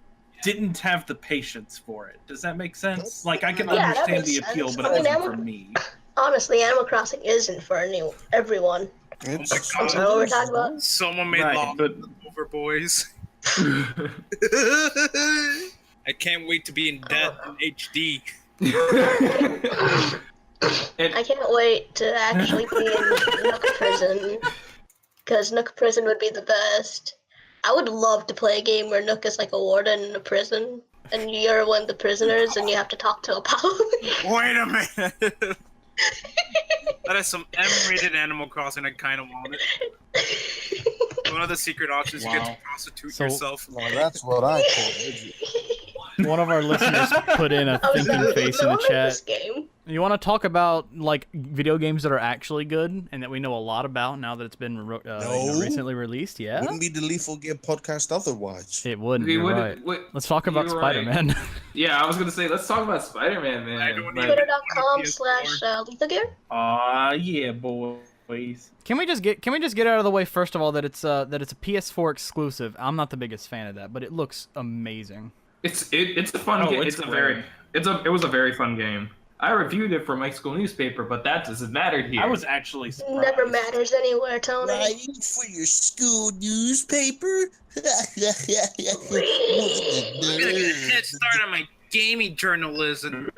didn't have the patience for it. Does that make sense? Like, I can Yeah, that understand the makes appeal, sense. but I it mean, wasn't Animal- for me. Honestly, Animal Crossing isn't for everyone. It's I'm sorry, what we're talking about? Someone made Right, Law but- over boys. I can't wait to be in debt in HD. I can't wait to actually be in Nook Prison, because Nook Prison would be the best. I would love to play a game where Nook is like a warden in a prison, and you're one of the prisoners, and you have to talk to Apollo. Wait a minute. That is some M-rated Animal Crossing. I kind of want it. One of the secret options, you get to Wow. prostitute So- yourself. Well, that's what I call it. One of our listeners put in a I was thinking like, face in no the one made chat. this game. You want to talk about like video games that are actually good and that we know a lot about now that it's been No. recently released? Yeah, Wouldn't be the Lethal Gear podcast otherwise. it wouldn't. We You're wouldn't- right. wait, Let's talk about you're right. Spider-Man. Yeah, I was gonna say, let's talk about Spider-Man, man. I don't Like, need- Twitter.com/Lethal Gear. Aw, yeah, boys. Can we just get out of the way first of all that it's a PS4 exclusive? I'm not the biggest fan of that, but it looks amazing. it's a fun Oh, game. it's It was a very fun game. I reviewed it for my school newspaper, but that doesn't matter here. I was actually surprised. Never matters anywhere, Tony. Writing for your school newspaper? I'm gonna get a head start on my gaming journalism.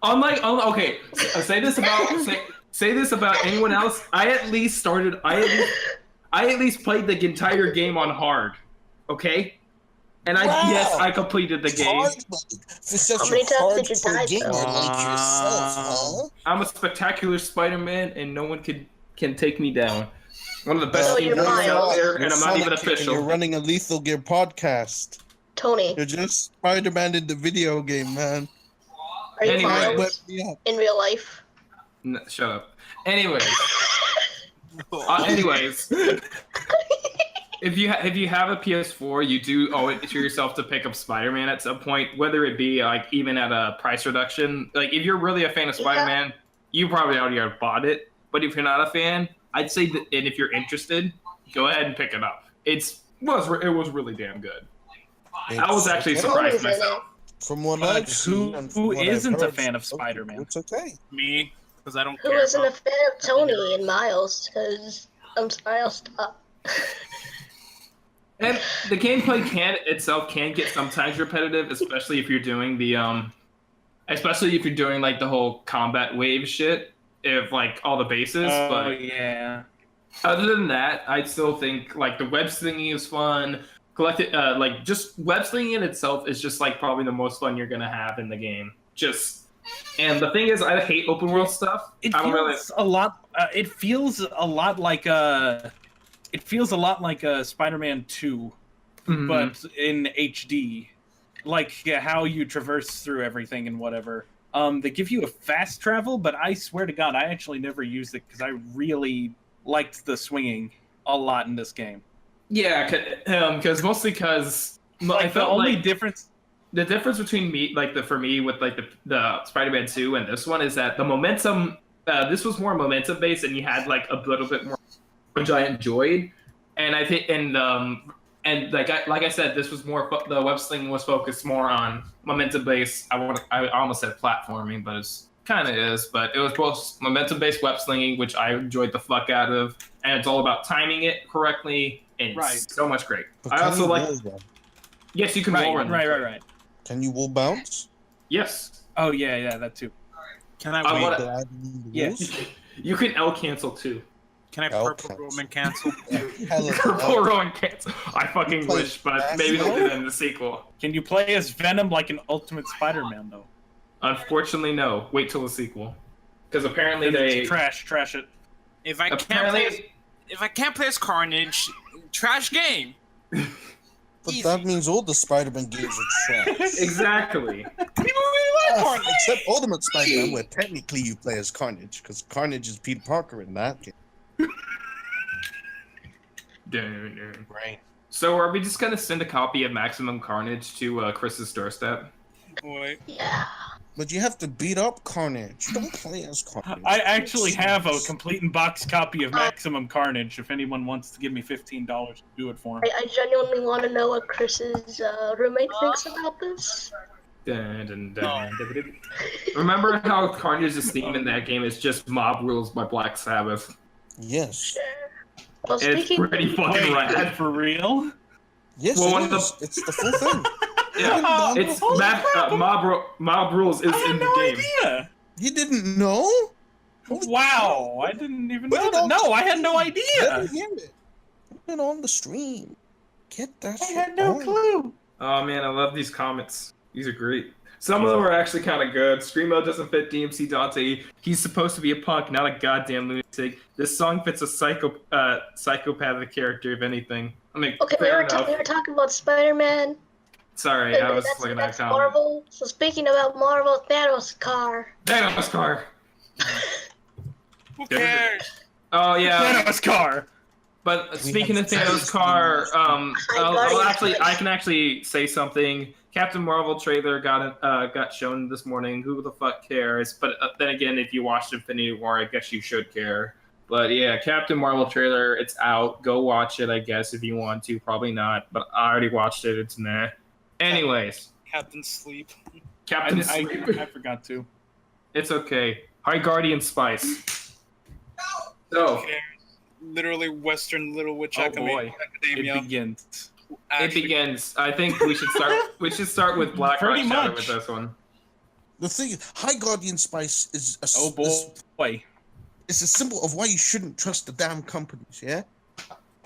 Okay, say this about anyone else. I at least played the entire game on hard. Okay? And Wow. I completed the game. Hard mode. For such How many a times did you hardcore die, gamer though? like yourself, huh? I'm a spectacular Spider-Man, and no one can take me down. One of the best So games you're out Miles. there, and I'm not even Sonickick and official. You're running a Lethal Gear podcast. Tony, You're just Spider-Man in the video game, man. are you Anyway. Miles Whip me up. in real life? Shut up. Anyways, if you have a PS4, you do owe it to yourself to pick up Spider-Man at some point, whether it be like even at a price reduction. Like if you're really a fan of Spider-Man, you probably already have bought it. But if you're not a fan, I'd say that, and if you're interested, go ahead and pick it up. It was really damn good. I was actually surprised Tony's in myself. From what But I've seen, and from who what I've isn't a heard, fan of Spider-Man? It's okay. Me, because I don't Who care. isn't a about- fan of Tony and Miles? Because I'm sorry, I'll stop. And the gameplay can get sometimes repetitive, especially if you're doing like the whole combat wave shit, if like all the bases. Oh But yeah. other than that, I still think like the web slinging is fun. Like just web slinging in itself is just like probably the most fun you're gonna have in the game. And the thing is, I hate open world stuff. It I don't really. feels a lot. It feels a lot like Spider-Man 2, Mhm. but in HD. Like how you traverse through everything and whatever. They give you a fast travel, but I swear to God, I actually never used it because I really liked the swinging a lot in this game. Yeah, because Like I the felt only like difference. the difference between me, for me with like the Spider-Man 2 and this one is that the momentum. This was more momentum based, and you had like a little bit more, which I enjoyed. And I think, and like I said, this was more. The web sling was focused more on momentum based. I almost said platforming, but it's kind of is. But it was both momentum based web slinging, which I enjoyed the fuck out of, and it's all about timing it correctly. And Right. it's so much great. But I can also you like. wall run? Yes, you can wall run. Right. Can you wall bounce? Yes. Oh yeah, that too. Can I I wait? wanna- Glide in the Yeah. walls? You can L cancel too. Can I Okay. purple Roman cancel? Hell of Purple a- Rowan cancel. I fucking Play wish, but maybe they'll do Smash that in the sequel. Can you play as Venom like an Ultimate Spider-Man though? Unfortunately, no. Wait till the sequel, because apparently Then it's they trash it. If I can't apparently play as Carnage, trash game. But Easy. that means all the Spider-Man games are trash. exactly. People really like Carnage. Except Ultimate Spider-Man, where technically you play as Carnage, because Carnage is Peter Parker in that game. Right. So are we just gonna send a copy of Maximum Carnage to Chris's doorstep? Wait. Yeah. But you have to beat up Carnage. You don't play as Carnage. I actually have a complete and box copy of Maximum Carnage. If anyone wants to give me $15 to do it for him. I genuinely want to know what Chris's roommate thinks about this. Dun, dun, dun, dun, dun. Remember how Carnage's theme in that game is just Mob Rules by Black Sabbath? Yes. Sure. Well, It's speaking pretty fucking Wait, rad. for real? Yes, Well, it one of the- is. It's the full thing. Yeah, it's Holy crap, Mob Rules is I in had the no game. idea. You didn't know? Holy Wow, I didn't even Put know it that. on- No, I had no Let idea. me hear it. Put it on the stream. Get that I shit had no on. clue. Oh man, I love these comments. These are great. Some of them are actually kind of good. Screamo doesn't fit DMC Dante. He's supposed to be a punk, not a goddamn lunatic. This song fits a psychopathic character, if anything. I mean, Okay, we fair were, enough. we were talking about Spider-Man. Sorry, I was looking at that's a comment. Marvel. So speaking about Marvel, Thanos car. Thanos car. Who cares? Oh yeah. Thanos car. But speaking of have Thanos to car, Guardians. I can actually say something. Captain Marvel trailer got shown this morning. Who the fuck cares? But then again, if you watched Infinity War, I guess you should care. But yeah, Captain Marvel trailer, it's out. Go watch it, I guess, if you want to. Probably not, but I already watched it. It's meh. Anyways, Captain Sleep. Captain Sleep. I forgot to. It's okay. High Guardian Spice. So, Who cares? Literally Western Little Witch Oh Academia. boy, it begins. it Actually, begins. I think we should start. We should start with Pretty BlackRockShadow much. with this one. The thing is, High Guardian Spice is a, Oh boy. it's a symbol of why you shouldn't trust the damn companies, yeah?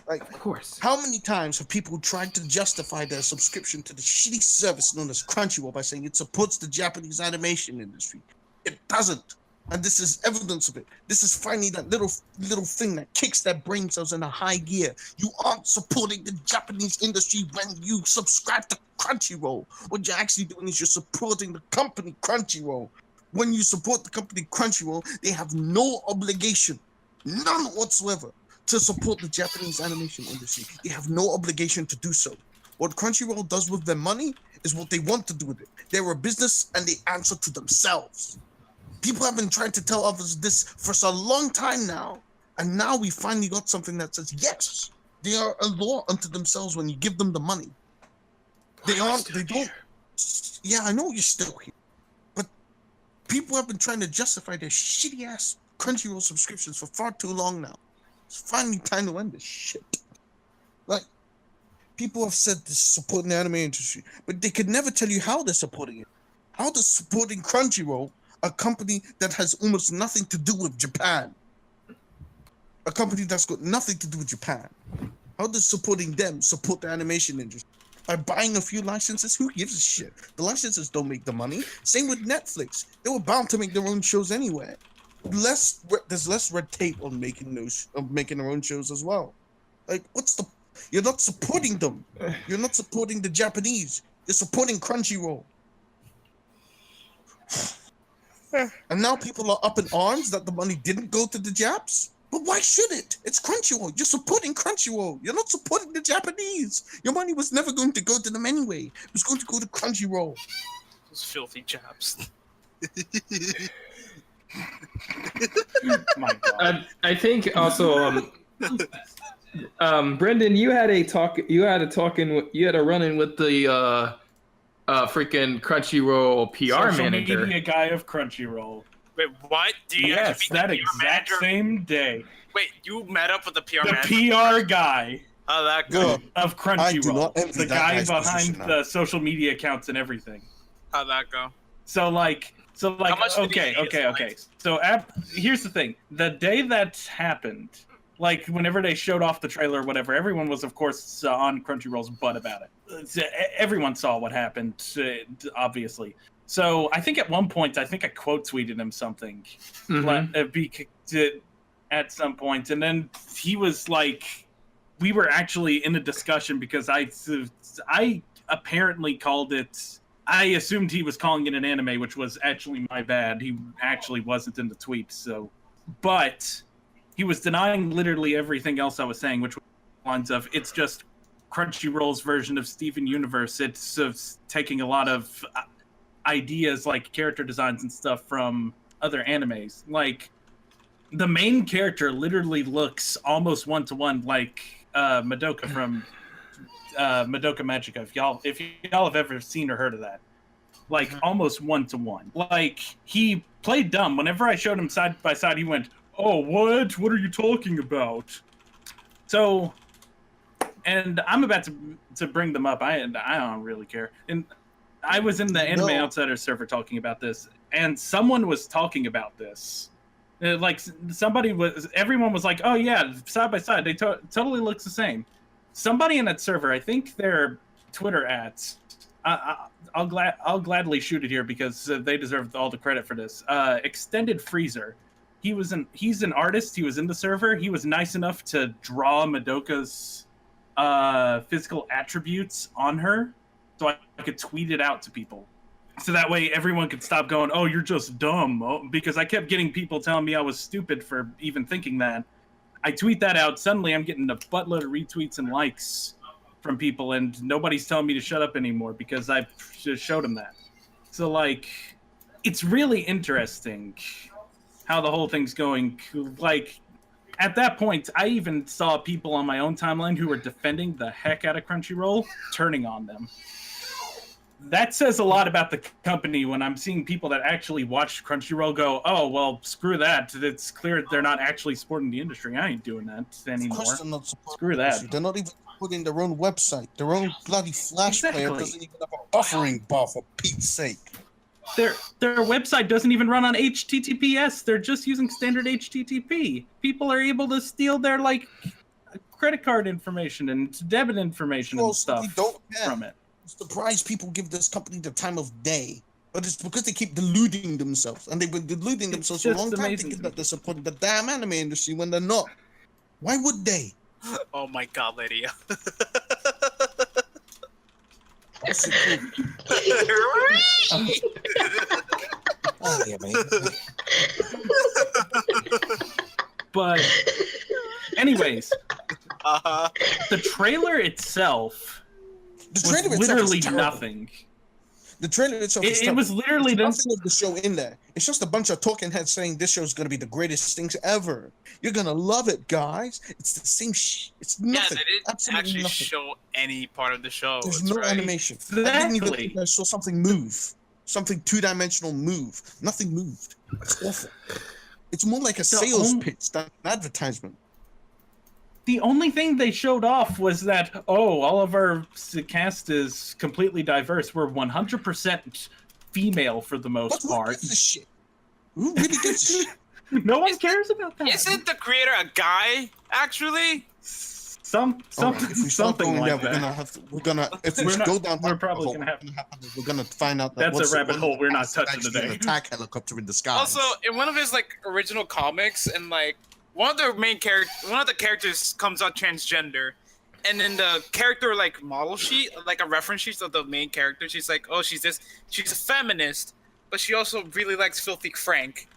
Like, Of course. how many times have people tried to justify their subscription to the shitty service known as Crunchyroll by saying it supports the Japanese animation industry? It doesn't. And this is evidence of it. This is finally that little thing that kicks their brain cells in a high gear. You aren't supporting the Japanese industry when you subscribe to Crunchyroll. What you're actually doing is you're supporting the company Crunchyroll. When you support the company Crunchyroll, they have no obligation, none whatsoever, to support the Japanese animation industry. They have no obligation to do so. What Crunchyroll does with their money is what they want to do with it. They're a business and they answer to themselves. People have been trying to tell others this for so long time now, and now we finally got something that says, yes, they are a law unto themselves when you give them the money. They Yeah, I know you're still here, but people have been trying to justify their shitty ass Crunchyroll subscriptions for far too long now. It's finally time to end this shit. Like, people have said this is supporting the anime industry, but they could never tell you how they're supporting it. How they're supporting Crunchyroll, a company that has almost nothing to do with Japan. A company that's got nothing to do with Japan. How does supporting them support the animation industry? By buying a few licenses? Who gives a shit? The licenses don't make the money. Same with Netflix. They were bound to make their own shows anyway. There's less red tape on making their own shows as well. Like, you're not supporting them. You're not supporting the Japanese. You're supporting Crunchyroll. And now people are up in arms that the money didn't go to the Japs? But why should it? It's Crunchyroll. You're supporting Crunchyroll. You're not supporting the Japanese. Your money was never going to go to them anyway. It was going to go to Crunchyroll. Those filthy Japs. My God. I think also, Brendan, you had a run-in with the freaking Crunchyroll PR Social manager. media guy of Crunchyroll. Wait, what? Do you Yes, actually that meet the PR exact manager? same day. Wait, you met up with the PR The manager? PR guy Oh, that guy. Good. of I do Crunchyroll. not envy The that guy guy's behind position now. the social media accounts and everything. How'd that go? So like, How much did he okay. get? So here's the thing: the day that happened, like whenever they showed off the trailer or whatever, everyone was of course on Crunchyroll's butt about it. Everyone saw what happened, obviously. So I think at one point, I quote tweeted him something, at some point, and then he was like, we were actually in a discussion because I apparently called it. I assumed he was calling it an anime, which was actually my bad. He actually wasn't in the tweet, so. But he was denying literally everything else I was saying, which was lines of, it's just Crunchyroll's version of Steven Universe. It's taking a lot of ideas like character designs and stuff from other animes. Like, the main character literally looks almost one-to-one like Madoka from Madoka Magica. If y'all have ever seen or heard of that, like almost one-to-one. Like, he played dumb. Whenever I showed him side by side, he went, "Oh, what are you talking about?" So, and I'm about to bring them up. I don't really care. And I was in the Anime Outsider server talking about this, and someone was talking about this. Like, everyone was like, "Oh yeah, side by side, they totally looks the same." Somebody in that server, I think their Twitter @, I'll gladly shoot it here because they deserve all the credit for this. Extended Freezer. He's an artist. He was in the server. He was nice enough to draw Madoka's physical attributes on her, so I could tweet it out to people. So that way everyone could stop going, "Oh, you're just dumb," because I kept getting people telling me I was stupid for even thinking that. I tweet that out. Suddenly I'm getting a buttload of retweets and likes from people, and nobody's telling me to shut up anymore because I just showed them that. So, like, it's really interesting how the whole thing's going. Like, at that point, I even saw people on my own timeline who were defending the heck out of Crunchyroll, turning on them. That says a lot about the company when I'm seeing people that actually watch Crunchyroll go, "Oh, well, screw that. It's clear they're not actually supporting the industry. I ain't doing that anymore. Of course they're not supporting Screw that." They're not even putting their own website. Their own bloody Flash player Exactly. doesn't even have a buffering bar, for Pete's sake. Their website doesn't even run on HTTPS. They're just using standard HTTP. People are able to steal their, like, credit card information and debit information and stuff from it. I'm surprised people give this company the time of day, but it's because they keep deluding themselves, and they've been deluding themselves for a long time, thinking that they're supporting the damn anime industry when they're not. Why would they? Oh my God, Lydia. Oh, yeah, man. But, anyways, the trailer itself was literally nothing. The trailer itself is It was literally there's nothing of the show in there. It's just a bunch of talking heads saying this show is going to be the greatest things ever. You're going to love it, guys. It's the same shit. It's nothing. Yeah, they didn't Absolutely actually nothing. show any part of the show. There's That's no right. animation. I didn't even Exactly. think I saw something move. Something two-dimensional move. Nothing moved. It's awful. It's more like a sales pitch than an advertisement. The only thing they showed off was that, all of our cast is completely diverse. We're 100% female for the most Who part. gives a shit? Who really gives a shit? No one cares about that. Isn't the creator a guy, actually? Something If we start something going like there, that. if we We're not- go down we're that probably hole, gonna have- we're gonna find out that That's a rabbit hole we're not touching actually today. an attack helicopter in the sky. Also, in one of his like original comics, and like one of the characters comes out transgender, and in the character like model sheet, like a reference sheet of the main character, she's like, oh, she's a feminist, but she also really likes Filthy Frank.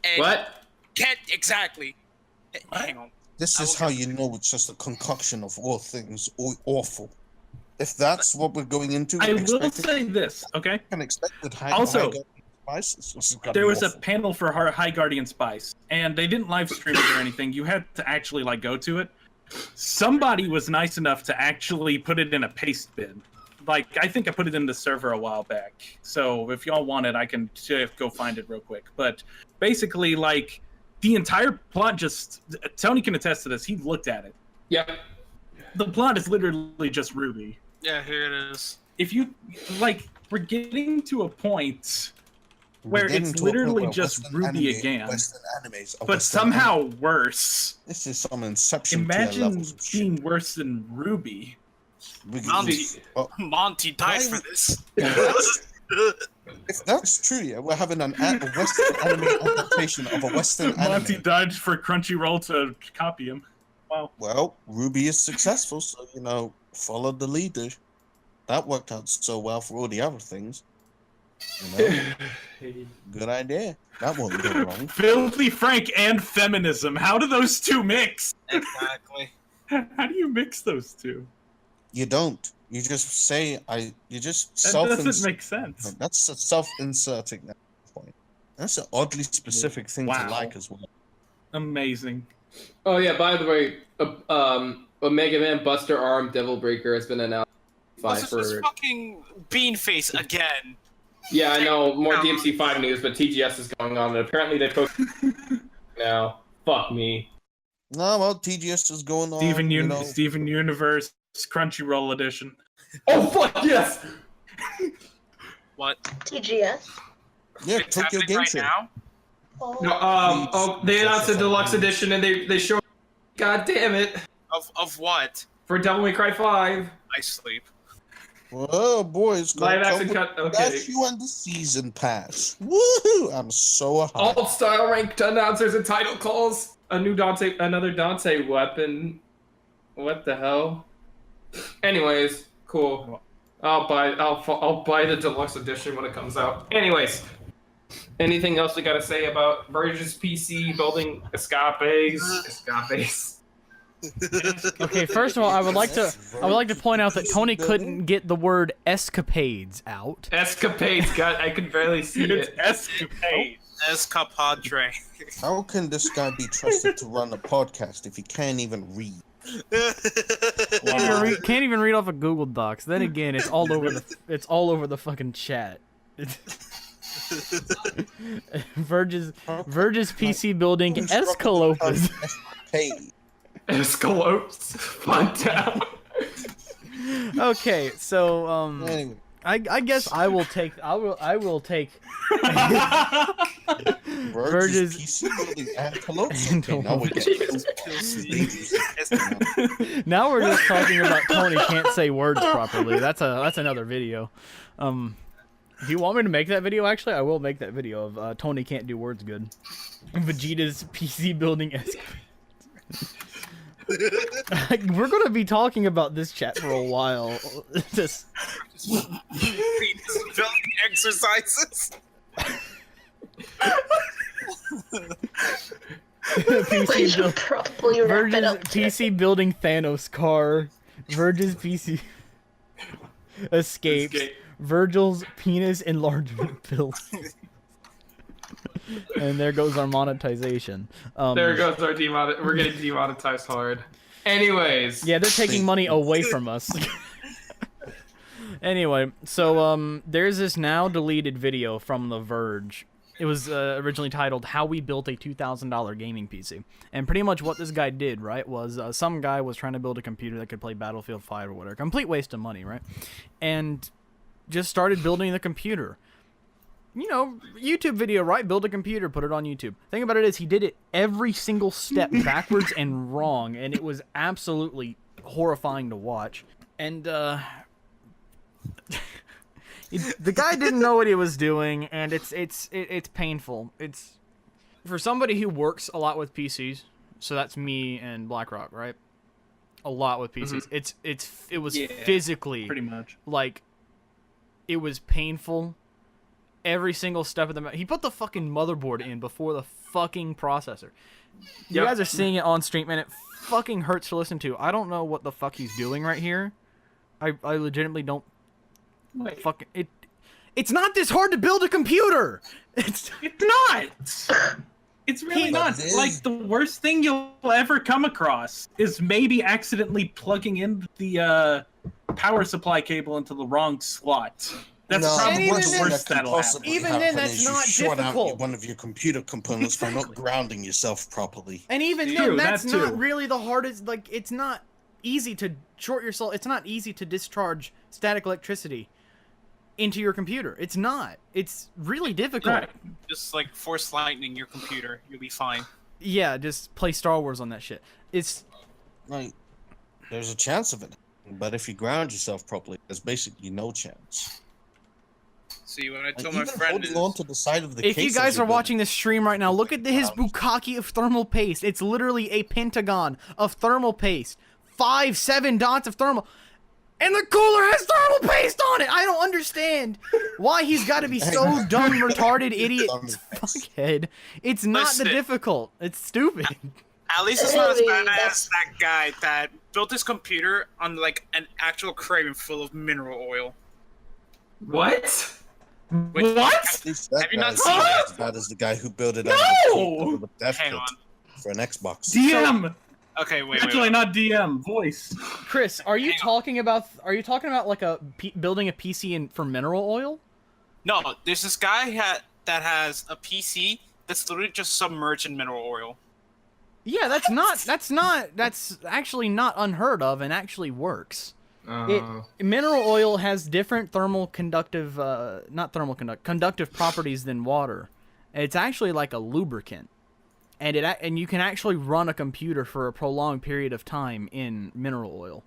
And What? Can't exactly. Hang on. This is how you know it's just a concoction of all things awful. If that's what we're going into, I will say this, okay? can expect with high Also, spices. This is gonna There be was a awful. panel for High Guardian Spice, and they didn't live stream it or anything. You had to actually like go to it. Somebody was nice enough to actually put it in a paste bin. Like, I think I put it in the server a while back. So if y'all want it, I can go find it real quick. But basically, like, the entire plot just... Tony can attest to this. He looked at it. Yep. The plot is literally just Ruby. Yeah, here it is. If you... Like, we're getting to a point We're where getting it's to a point literally where just Western Ruby anime- again. Western animes are But Western somehow anime. worse. This is some Inception tier Imagine levels of shit. being worse than Ruby. We can Monty, use- well, Monty died Why for this. if that's true, yeah, we're having a Western anime adaptation of a Western Monty anime. died for Crunchyroll to copy him. Wow. Well, Ruby is successful, so follow the leader. That worked out so well for all the other things. Good idea. That won't go wrong. Filthy Frank and feminism. How do those two mix? Exactly. How do you mix those two? You don't. You just say You just That self. doesn't make sense. That's a self-inserting at that point. That's an oddly specific thing Wow. to like as well. Amazing. Oh yeah, by the way, Omega Man Buster Arm Devil Breaker has been announced. This is fucking Beanface again. Yeah, I know, more DMC5 news, but TGS is going on, and apparently they posted now. Fuck me. No, well, TGS is going on. Steven Universe Crunchyroll edition. Oh fuck yes! What? TGS. Yeah, It's Tokyo happening Game right Show. now? Oh. They announced a deluxe edition, and they showed. God damn it! Of what? For Devil May Cry 5. I sleep. Oh boy, it's going Live to action come cut. with Okay. Dash you and the season pass. Woohoo! I'm so high. Alt style ranked announcers and title calls. Another Dante weapon. What the hell? Anyways, cool. I'll buy the deluxe edition when it comes out. Anyways, anything else we gotta say about Verge's PC building escapes? Okay, first of all, I would like to point out that Tony couldn't get the word escapades out. Escapades. God, I could barely see It's it. escapade. Escapadre. How can this guy be trusted to run a podcast if he can't even read? Can't even read off of Google Docs. Then again, it's all over the fucking chat. Verge's PC building escalopes. Hey, Escalopes. Fun town. Okay, so anyway, I guess I will take Verge's PC building antelopes. Okay, now we're getting now we're just talking about Tony can't say words properly. That's another video. If you want me to make that video, actually, I will make that video of Tony can't do words good. Vegeta's PC building We're gonna be talking about this chat for a while. Just Penis building exercises. We should probably wrap it up. PC building Thanos car. Verge's PC escapes. Virgil's penis enlargement pills. And there goes our monetization. There goes our We're getting demonetized hard. Anyways. Yeah, they're taking money away from us. Anyway, so there's this now deleted video from The Verge. It was originally titled "How We Built a $2,000 Gaming PC," and pretty much what this guy did, right, was some guy was trying to build a computer that could play Battlefield 5 or whatever, complete waste of money, right, and just started building the computer. You know, YouTube video, right? Build a computer, put it on YouTube. Thing about it is, he did it every single step backwards and wrong, and it was absolutely horrifying to watch. And the guy didn't know what he was doing, and it's painful. It's for somebody who works a lot with PCs. So that's me and BlackRock, right? A lot with PCs. Mm-hmm. It was physically pretty much like it was painful. Every single step of the he put the fucking motherboard in before the fucking processor. You guys are seeing it on stream, and it fucking hurts to listen to. I don't know what the fuck he's doing right here. I legitimately don't. Wait. Fucking it. It's not this hard to build a computer. It's not. It's really not. Like, the worst thing you'll ever come across is maybe accidentally plugging in the power supply cable into the wrong slot. That's probably the worst that'll happen. Even then, that's not short difficult. out one of your computer components by not grounding yourself properly. And even then, that's not really the hardest. Like, it's not easy to short yourself. It's not easy to discharge static electricity into your computer. It's not. It's really difficult. Right. Just like force lightning your computer, you'll be fine. Yeah, just play Star Wars on that shit. It's like there's a chance of it, but if you ground yourself properly, there's basically no chance. See, when I like, told my friend holding on to the side of the if you guys are watching this stream right now, look at his bukkake of thermal paste. It's literally a pentagon of thermal paste. 7 dots of thermal. And the cooler has thermal paste on it! I don't understand why he's got to be so dumb, retarded, idiot, fuckhead. It's not the difficult. It's stupid. At least it's not as bad as that guy that built his computer on, like, an actual craven full of mineral oil. What? What? Have you not seen it? As bad as the guy who built it No! Hang on. For an Xbox. DM! Okay, wait. Actually, not DM. Voice. Chris, are you talking about like building a PC for mineral oil? No, there's this guy that has a PC that's literally just submerged in mineral oil. Yeah, that's actually not unheard of and actually works. Mineral oil has different conductive properties than water. It's actually like a lubricant. And you can actually run a computer for a prolonged period of time in mineral oil.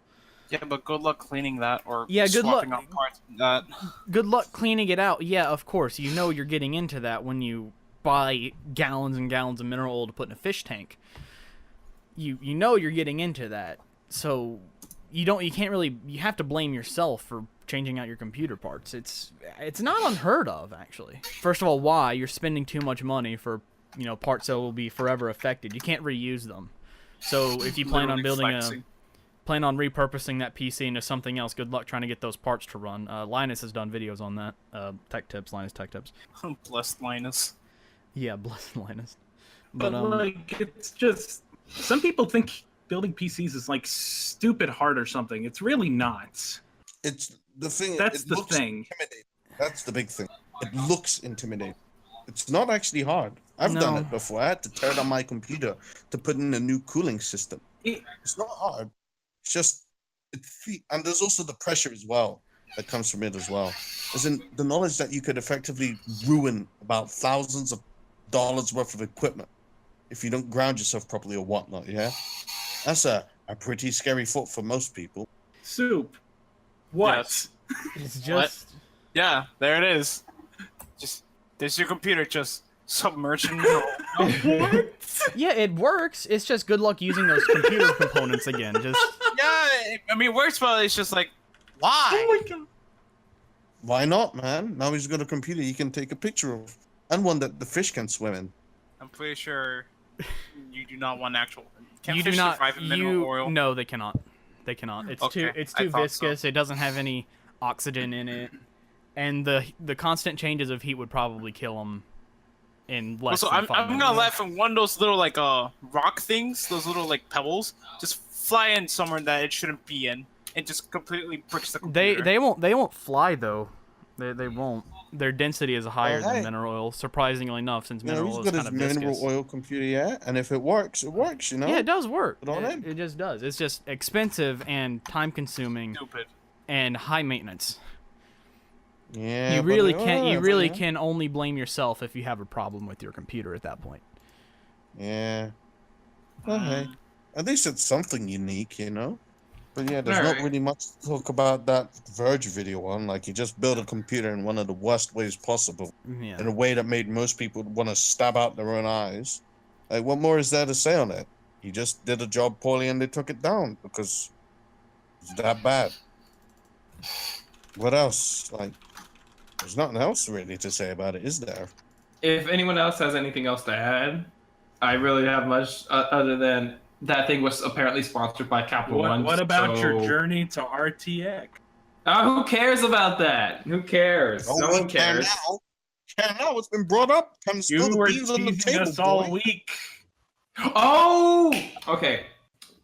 Yeah, but good luck cleaning that or good luck. swapping out parts of that. Good luck cleaning it out. Yeah, of course. You know you're getting into that when you buy gallons and gallons of mineral oil to put in a fish tank. You know you're getting into that. So you have to blame yourself for changing out your computer parts. It's not unheard of, actually. First of all, why? You're spending too much money for parts that will be forever affected. You can't reuse them. So if you plan on repurposing that PC into something else, good luck trying to get those parts to run. Linus has done videos on that. Linus Tech Tips. Blessed Linus. Yeah, blessed Linus. But like, it's just some people think building PCs is like stupid hard or something. It's really not. It's the thing. That's the thing. That's the big thing. It looks intimidating. It's not actually hard. I've done it before. I had to tear down my computer to put in a new cooling system. It's not hard. It's just, and there's also the pressure as well that comes from it as well. As in the knowledge that you could effectively ruin about thousands of dollars worth of equipment if you don't ground yourself properly or whatnot, yeah? That's a pretty scary thought for most people. Soup. What? Yes. It's just... Yeah, there it is. Just, there's your computer just submerged in mineral. What? Yeah, it works. It's just good luck using those computer components again. Just yeah, I mean, it works, but it's just like, why? Oh my god. Why not, man? Now he's got a computer you can take a picture of, and one that the fish can swim in. I'm pretty sure you do not want actual. Can you fish do not. survive in mineral oil? No, they cannot. They cannot. It's Okay, too I thought viscous. so. It doesn't have any oxygen in it. and the constant changes of heat would probably kill him in less Also, than I'm 5 minutes. gonna laugh when one of those little like rock things, those little like pebbles, just fly in somewhere that it shouldn't be in, and just completely bricks the computer. They won't fly though. They won't. Their density is higher than mineral oil, surprisingly enough, since You know, mineral he's oil is got kind his of mineral viscous. oil computer, yeah, and if it works, it works, you know? Yeah, it does work. Good on him. It just does. It's just expensive and time-consuming Stupid. and high maintenance. Yeah, You but really it can't. You works, really man. can only blame yourself if you have a problem with your computer at that point. Yeah. Well, hey, at least it's something unique, you know? But yeah, there's not Alright. really much to talk about that Verge video on. Like, he just built a computer in one of the worst ways possible, Yeah. in a way that made most people want to stab out their own eyes. Like, what more is there to say on it? He just did a job poorly and they took it down because it's that bad. What else? Like, there's nothing else really to say about it, is there? If anyone else has anything else to add, I really have much other than that thing was apparently sponsored by Capital One. What about your so- journey to RTX? Who cares about that? Who cares? No one cares. Care now, it's been brought up. Come spill You the were beans on the teasing table, us all boy. week. Oh, okay.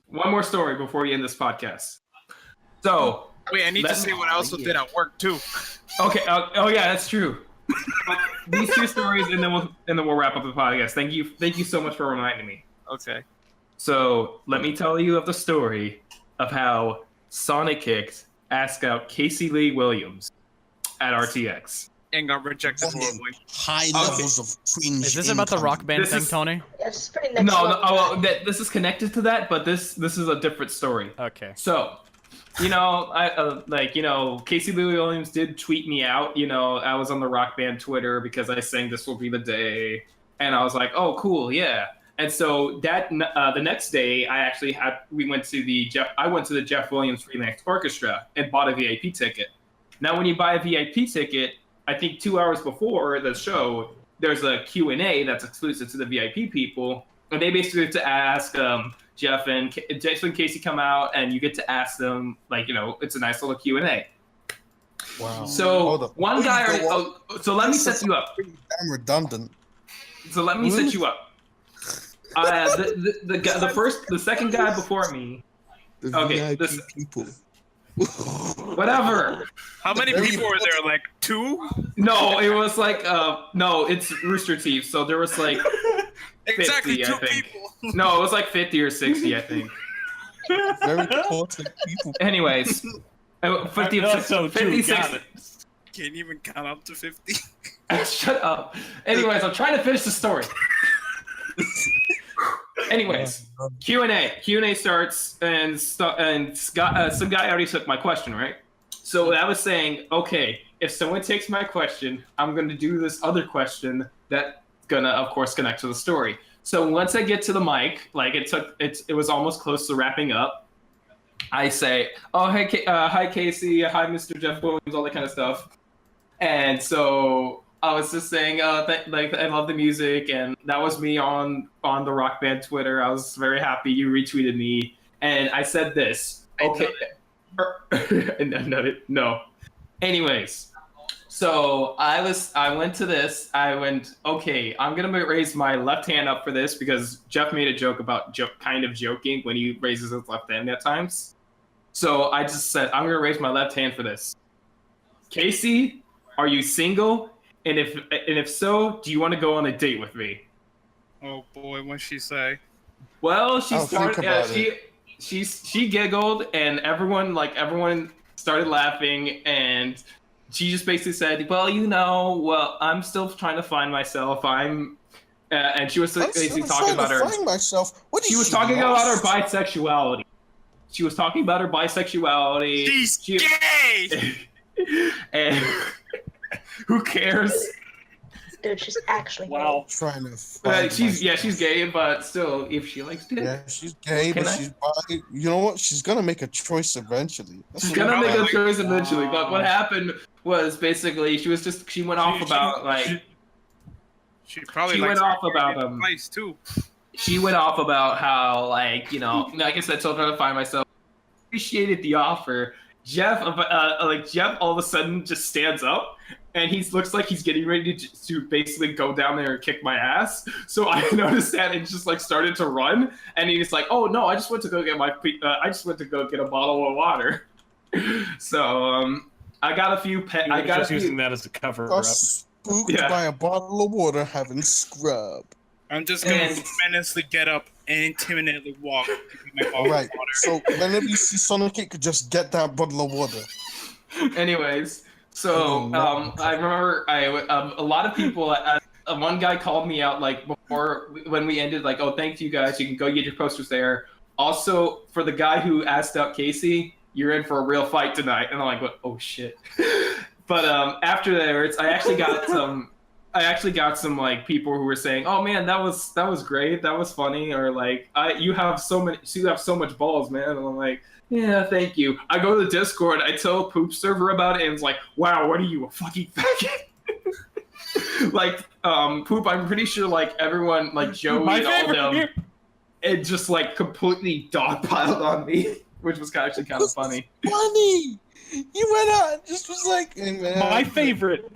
One more story before we end this podcast. So, Wait, I need to say what I also did at work too. okay. Oh yeah, that's true. But these two stories, and then we'll wrap up the podcast. Thank you so much for reminding me. Okay. So let me tell you of the story of how Sonickick asked out Casey Lee Williams at RTX. And got rejected horribly. High levels of cringe. Is this about the rock band This thing, is- Tony? Yeah, it's pretty next No, level. well, this is connected to that, but this is a different story. Okay. So, Casey Lee Williams did tweet me out. I was on the Rock Band Twitter because I sang "This Will Be the Day," and I was like, "Oh, cool, yeah." And so that the next day, I went to the Jeff Williams Freelance Orchestra and bought a VIP ticket. Now, when you buy a VIP ticket, I think 2 hours before the show, there's a Q&A that's exclusive to the VIP people, and they basically have to ask Jeff and Casey come out, and you get to ask them, it's a nice little Q&A. Wow. So one guy, Please go on. so let me set you up. Damn redundant. So let me set you up. The second guy before me. The Okay, VIP people. Whatever. How many Very people were there? Like 2? No, it was no, it's Rooster Teeth. So there was like Exactly 50, 2 I think. people. No, it was like 50 or 60, I think. Very important people. Anyways, 50, Also, 50, got 60. it. Can't even count up to 50. Shut up. Anyways, I'm trying to finish the story. Anyways, Q&A starts, and Scott, some guy already took my question, right? So I was saying, okay, if someone takes my question, I'm going to do this other question that's gonna, of course, connect to the story. So once I get to the mic, it was almost close to wrapping up. I say, oh, hey, hi, Casey, hi, Mr. Jeff Williams, all that kind of stuff. And so I was just saying, I love the music, and that was me on the Rock Band Twitter. I was very happy you retweeted me, and I said this. Okay, no. Anyways, so I went to this. I went, okay, I'm gonna raise my left hand up for this because Jeff made a joke about kind of joking when he raises his left hand at times. So I just said, I'm gonna raise my left hand for this. Casey, are you single? And if so, do you want to go on a date with me? Oh boy, what'd she say? Well, she I'll think started. about it. She giggled, and everyone started laughing, and she just basically said, "Well, I'm still trying to find myself. And she was basically talking about her. Find myself. What is She was talking about her lost? bisexuality. She was talking about her bisexuality. She's gay! And who cares? Dude, she's actually Wow. Trying to find She's myself. gay, but still, if she likes dick, Yeah, she's gay, Can but I? she's bi. You know what? She's gonna make a choice eventually. That's she's what gonna I'm make a about. choice eventually. But what happened was basically she went off about She probably She likes went off her about, place too. she went off about how like I said, told her to find myself. Appreciated the offer, Jeff all of a sudden just stands up, and he looks like he's getting ready to basically go down there and kick my ass. So I noticed that and just like started to run, and he's like, "Oh no, I just went to go get a bottle of water." So I got a few using that as a cover up. Spooked by a bottle of water having scrub. I'm just gonna menacingly get up and intimidately walk. All right. So whenever you see Sonickick, just get that bottle of water. Anyways, so I remember a lot of people. One guy called me out like before when we ended, like, "Oh, thank you guys. You can go get your posters there." Also, for the guy who asked out Casey, you're in for a real fight tonight. And I'm like, what? Oh shit. But afterwards, I actually got some like people who were saying, "Oh man, that was great. That was funny," or like, you have so much balls, man." And I'm like, "Yeah, thank you." I go to the Discord, I tell Poop server about it, and it's like, "Wow, what are you, a fucking faggot?" Like, Poop, I'm pretty sure like everyone, like Joey and all of them, it just like completely dogpiled on me, which was actually kind of funny. Funny. You went out and just was like, hey, man, my favorite.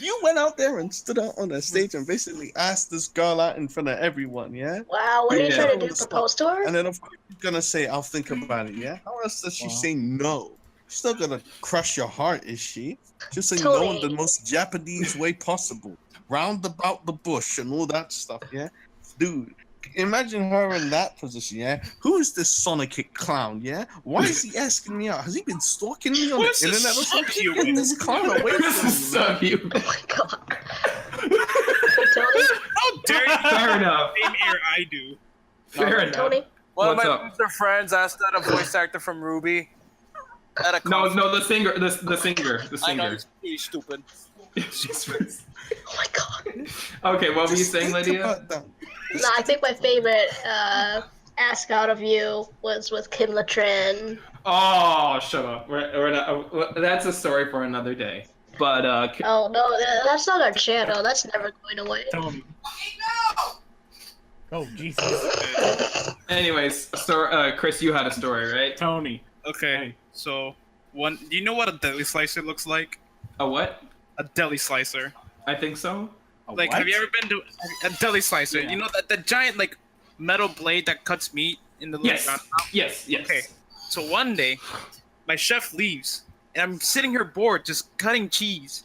You went out there and stood out on the stage and basically asked this girl out in front of everyone, yeah? Wow, what are you trying to do? Propose to her? And then of course you're gonna say, "I'll think about it," yeah? How else does she say no? She's still gonna crush your heart, is she? She'll say no in the most Japanese way possible. Round about the bush and all that stuff, yeah? Dude. Imagine her in that position, yeah? Who is this Sonickick clown, yeah? Why is he asking me out? Has he been stalking me on the internet or something? Get this clown away from me. Oh my god. How dare you? Fair enough. Same air I do. Fair enough. Tony? One of What's my up? loser friends asked out a voice actor from Ruby. At a No, concert. the singer. I know, it's pretty stupid. Oh my god. Okay, what were you saying, Lydia? No, I think my favorite ask out of you was with Kim Latran. Oh, shut up. We're not, that's a story for another day. But Oh no, that's not our channel. That's never going away. Tony. Oh Jesus. anyways, so Chris, you had a story, right? Tony. Okay, so do you know what a deli slicer looks like? A what? A deli slicer. I think so. Like, have you ever been to a deli slicer? Yeah. You know that the giant like metal blade that cuts meat in the little round top? Yes. Okay. So one day, my chef leaves, and I'm sitting here bored, just cutting cheese.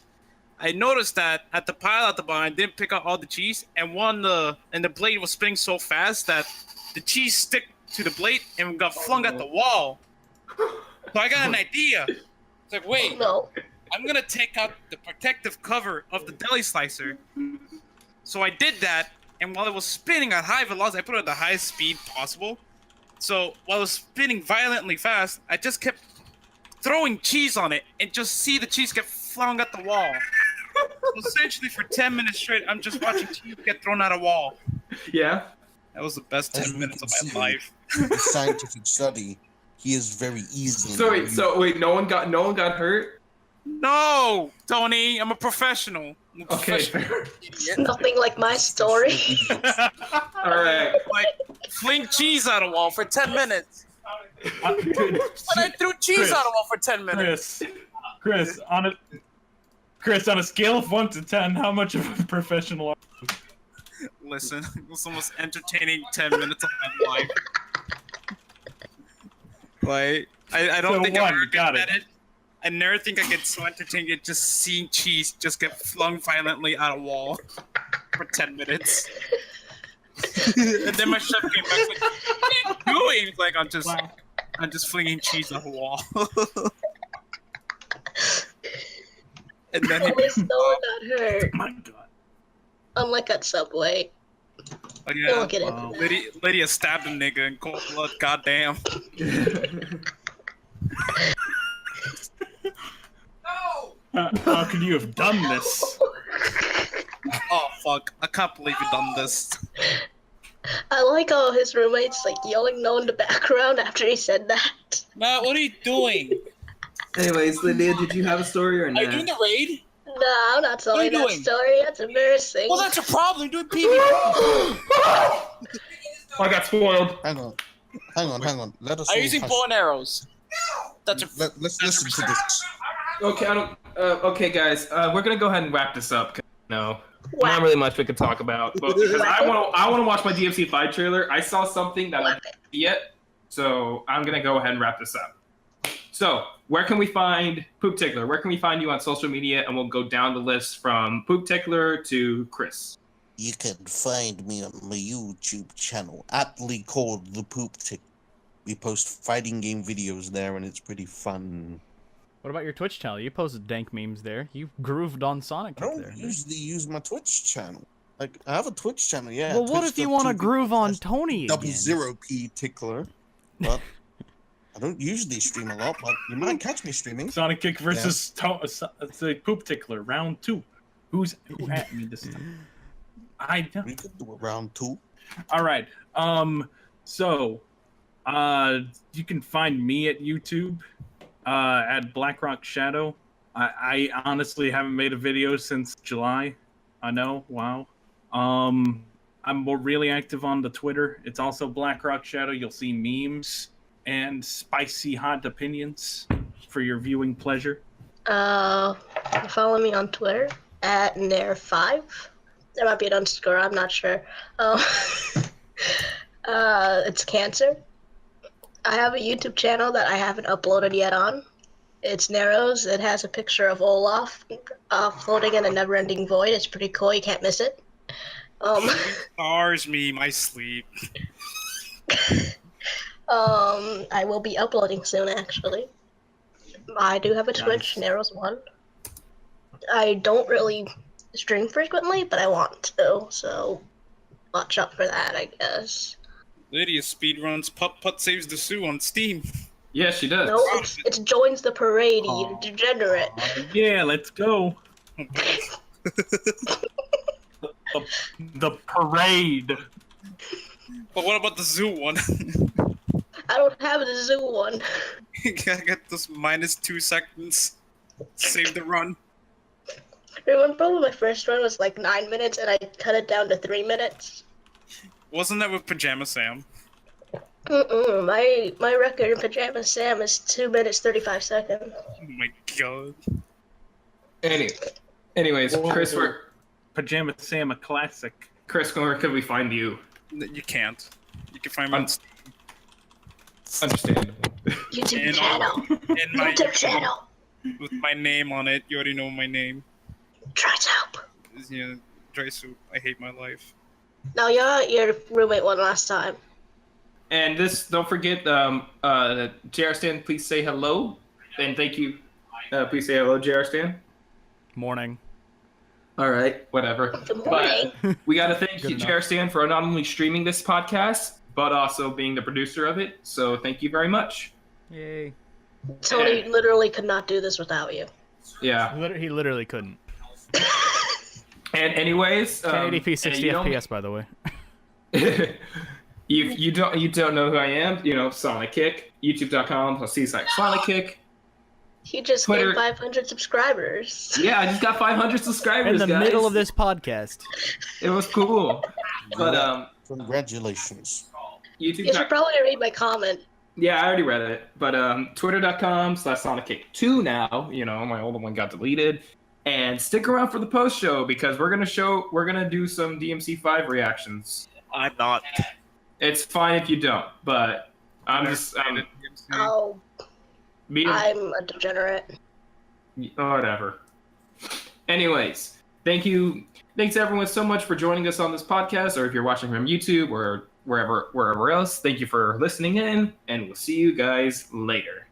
I noticed that at the pile at the bottom, I didn't pick out all the cheese, and the blade was spinning so fast that the cheese stick to the blade and got flung at the wall. So I got an idea. It's like, wait, No. I'm gonna take out the protective cover of the deli slicer. So I did that, and while it was spinning at high velocity, I put it at the highest speed possible. So while it was spinning violently fast, I just kept throwing cheese on it, and just see the cheese get flung at the wall. So essentially, for 10 minutes straight, I'm just watching cheese get thrown at a wall. Yeah. That was the best 10 minutes of my life. The scientific study, he is very easy. So wait, no one got hurt? No, Tony, I'm a professional. I'm a Okay. professional. Nothing like my story. All right. Like, fling cheese at a wall for 10 minutes. When I threw cheese at a wall for 10 minutes. Chris, on a scale of 1 to 10, how much of a professional are you? Listen, it was the most entertaining 10 minutes of my life. Like, I don't So think one, I've ever got been it. at it. I never think I get so entertained at just seeing cheese just get flung violently at a wall for 10 minutes. And then my chef came back like, "What are you doing?" He's like, I'm just flinging cheese at a wall. And then At least no one got hurt. My God. Unlike at Subway. oh, We yeah, won't get into that. Lydia stabbed a nigga in cold blood. Goddamn. How could you have done this? Oh fuck! I can't believe you done this. I like how his roommates like yelling no in the background after he said that. Matt, what are you doing? Anyways, Lydia, did you have a story or Are not? you doing the raid? No, I'm not telling you that doing? story. That's embarrassing. Well, that's your problem. You're doing PvP. I got spoiled. Hang on. Let us. I'm all using hush. bow and arrows. That's Let's listen to this. Okay, okay, guys, we're gonna go ahead and wrap this up. 'Cause, not really much we could talk about, but because I want to watch my DMC5 trailer. I saw something that I didn't see yet, so I'm gonna go ahead and wrap this up. So, where can we find Poop Tickler? Where can we find you on social media? And we'll go down the list from Poop Tickler to Chris. You can find me on my YouTube channel, aptly called The Poop Tick. We post fighting game videos there, and it's pretty fun. What about your Twitch channel? You posted dank memes there. You grooved on Sonickick there. I don't usually use my Twitch channel. Like, I have a Twitch channel, yeah. Well, what if you want to groove on Tony again? 00p Tickler, but I don't usually stream a lot, but you might catch me streaming. Sonickick versus the Poop Tickler, round 2. Who at me this time? I don't. We could do a round 2. All right. So, you can find me at YouTube, at BlackRockShadow. I honestly haven't made a video since July. I know. Wow. I'm more really active on the Twitter. It's also BlackRockShadow. You'll see memes and spicy hot opinions for your viewing pleasure. Follow me on Twitter at nair5. There might be an underscore, I'm not sure. It's cancer. I have a YouTube channel that I haven't uploaded yet on. It's narrowz. It has a picture of Olaf floating in a never-ending void. It's pretty cool. You can't miss it. Stars me, my sleep. I will be uploading soon, actually. I do have a Twitch, narrowz1. I don't really stream frequently, but I want to, so watch out for that, I guess. Lydia speedruns Putt Saves the Sue on Steam. Yeah, she does. No, it's joins the parade, you degenerate. Yeah, let's go. the parade. But what about the zoo one? I don't have the zoo one. I got this -2 seconds. Save the run. Remember when my first run was like 9 minutes and I cut it down to 3 minutes? Wasn't that with Pajama Sam? My record in Pajama Sam is 2 minutes 35 seconds. Oh my god. Anyways, Chris, Pajama Sam, a classic. Chris, where could we find you? You can't. You can find me on Steam. Understandable. YouTube channel. In my YouTube channel. With my name on it. You already know my name. Try soup. Yeah, dry soup. I hate my life. No, your roommate won last time. And don't forget, jrstan, please say hello. And thank you. Please say hello, jrstan. Morning. All right, whatever. Good morning. But we got to thank you, jrstan, for not only streaming this podcast, but also being the producer of it. So thank you very much. Yay. Tony literally could not do this without you. Yeah. He literally couldn't. And anyways, 1080p 60 FPS, by the way. you don't know who I am, Sonickick, youtube.com/Sonickick. He just Twitter. gained 500 subscribers. Yeah, I just got 500 subscribers, In the middle of this podcast. It was cool. But Congratulations. YouTube. You should probably read my comment. Yeah, I already read it. But twitter.com/Sonickick2 now. My older one got deleted. And stick around for the post show because we're gonna do some DMC5 reactions. I'm not. It's fine if you don't, but I'm Oh, I'm a degenerate. Whatever. Anyways, thanks everyone so much for joining us on this podcast, or if you're watching from YouTube or wherever else, thank you for listening in, and we'll see you guys later.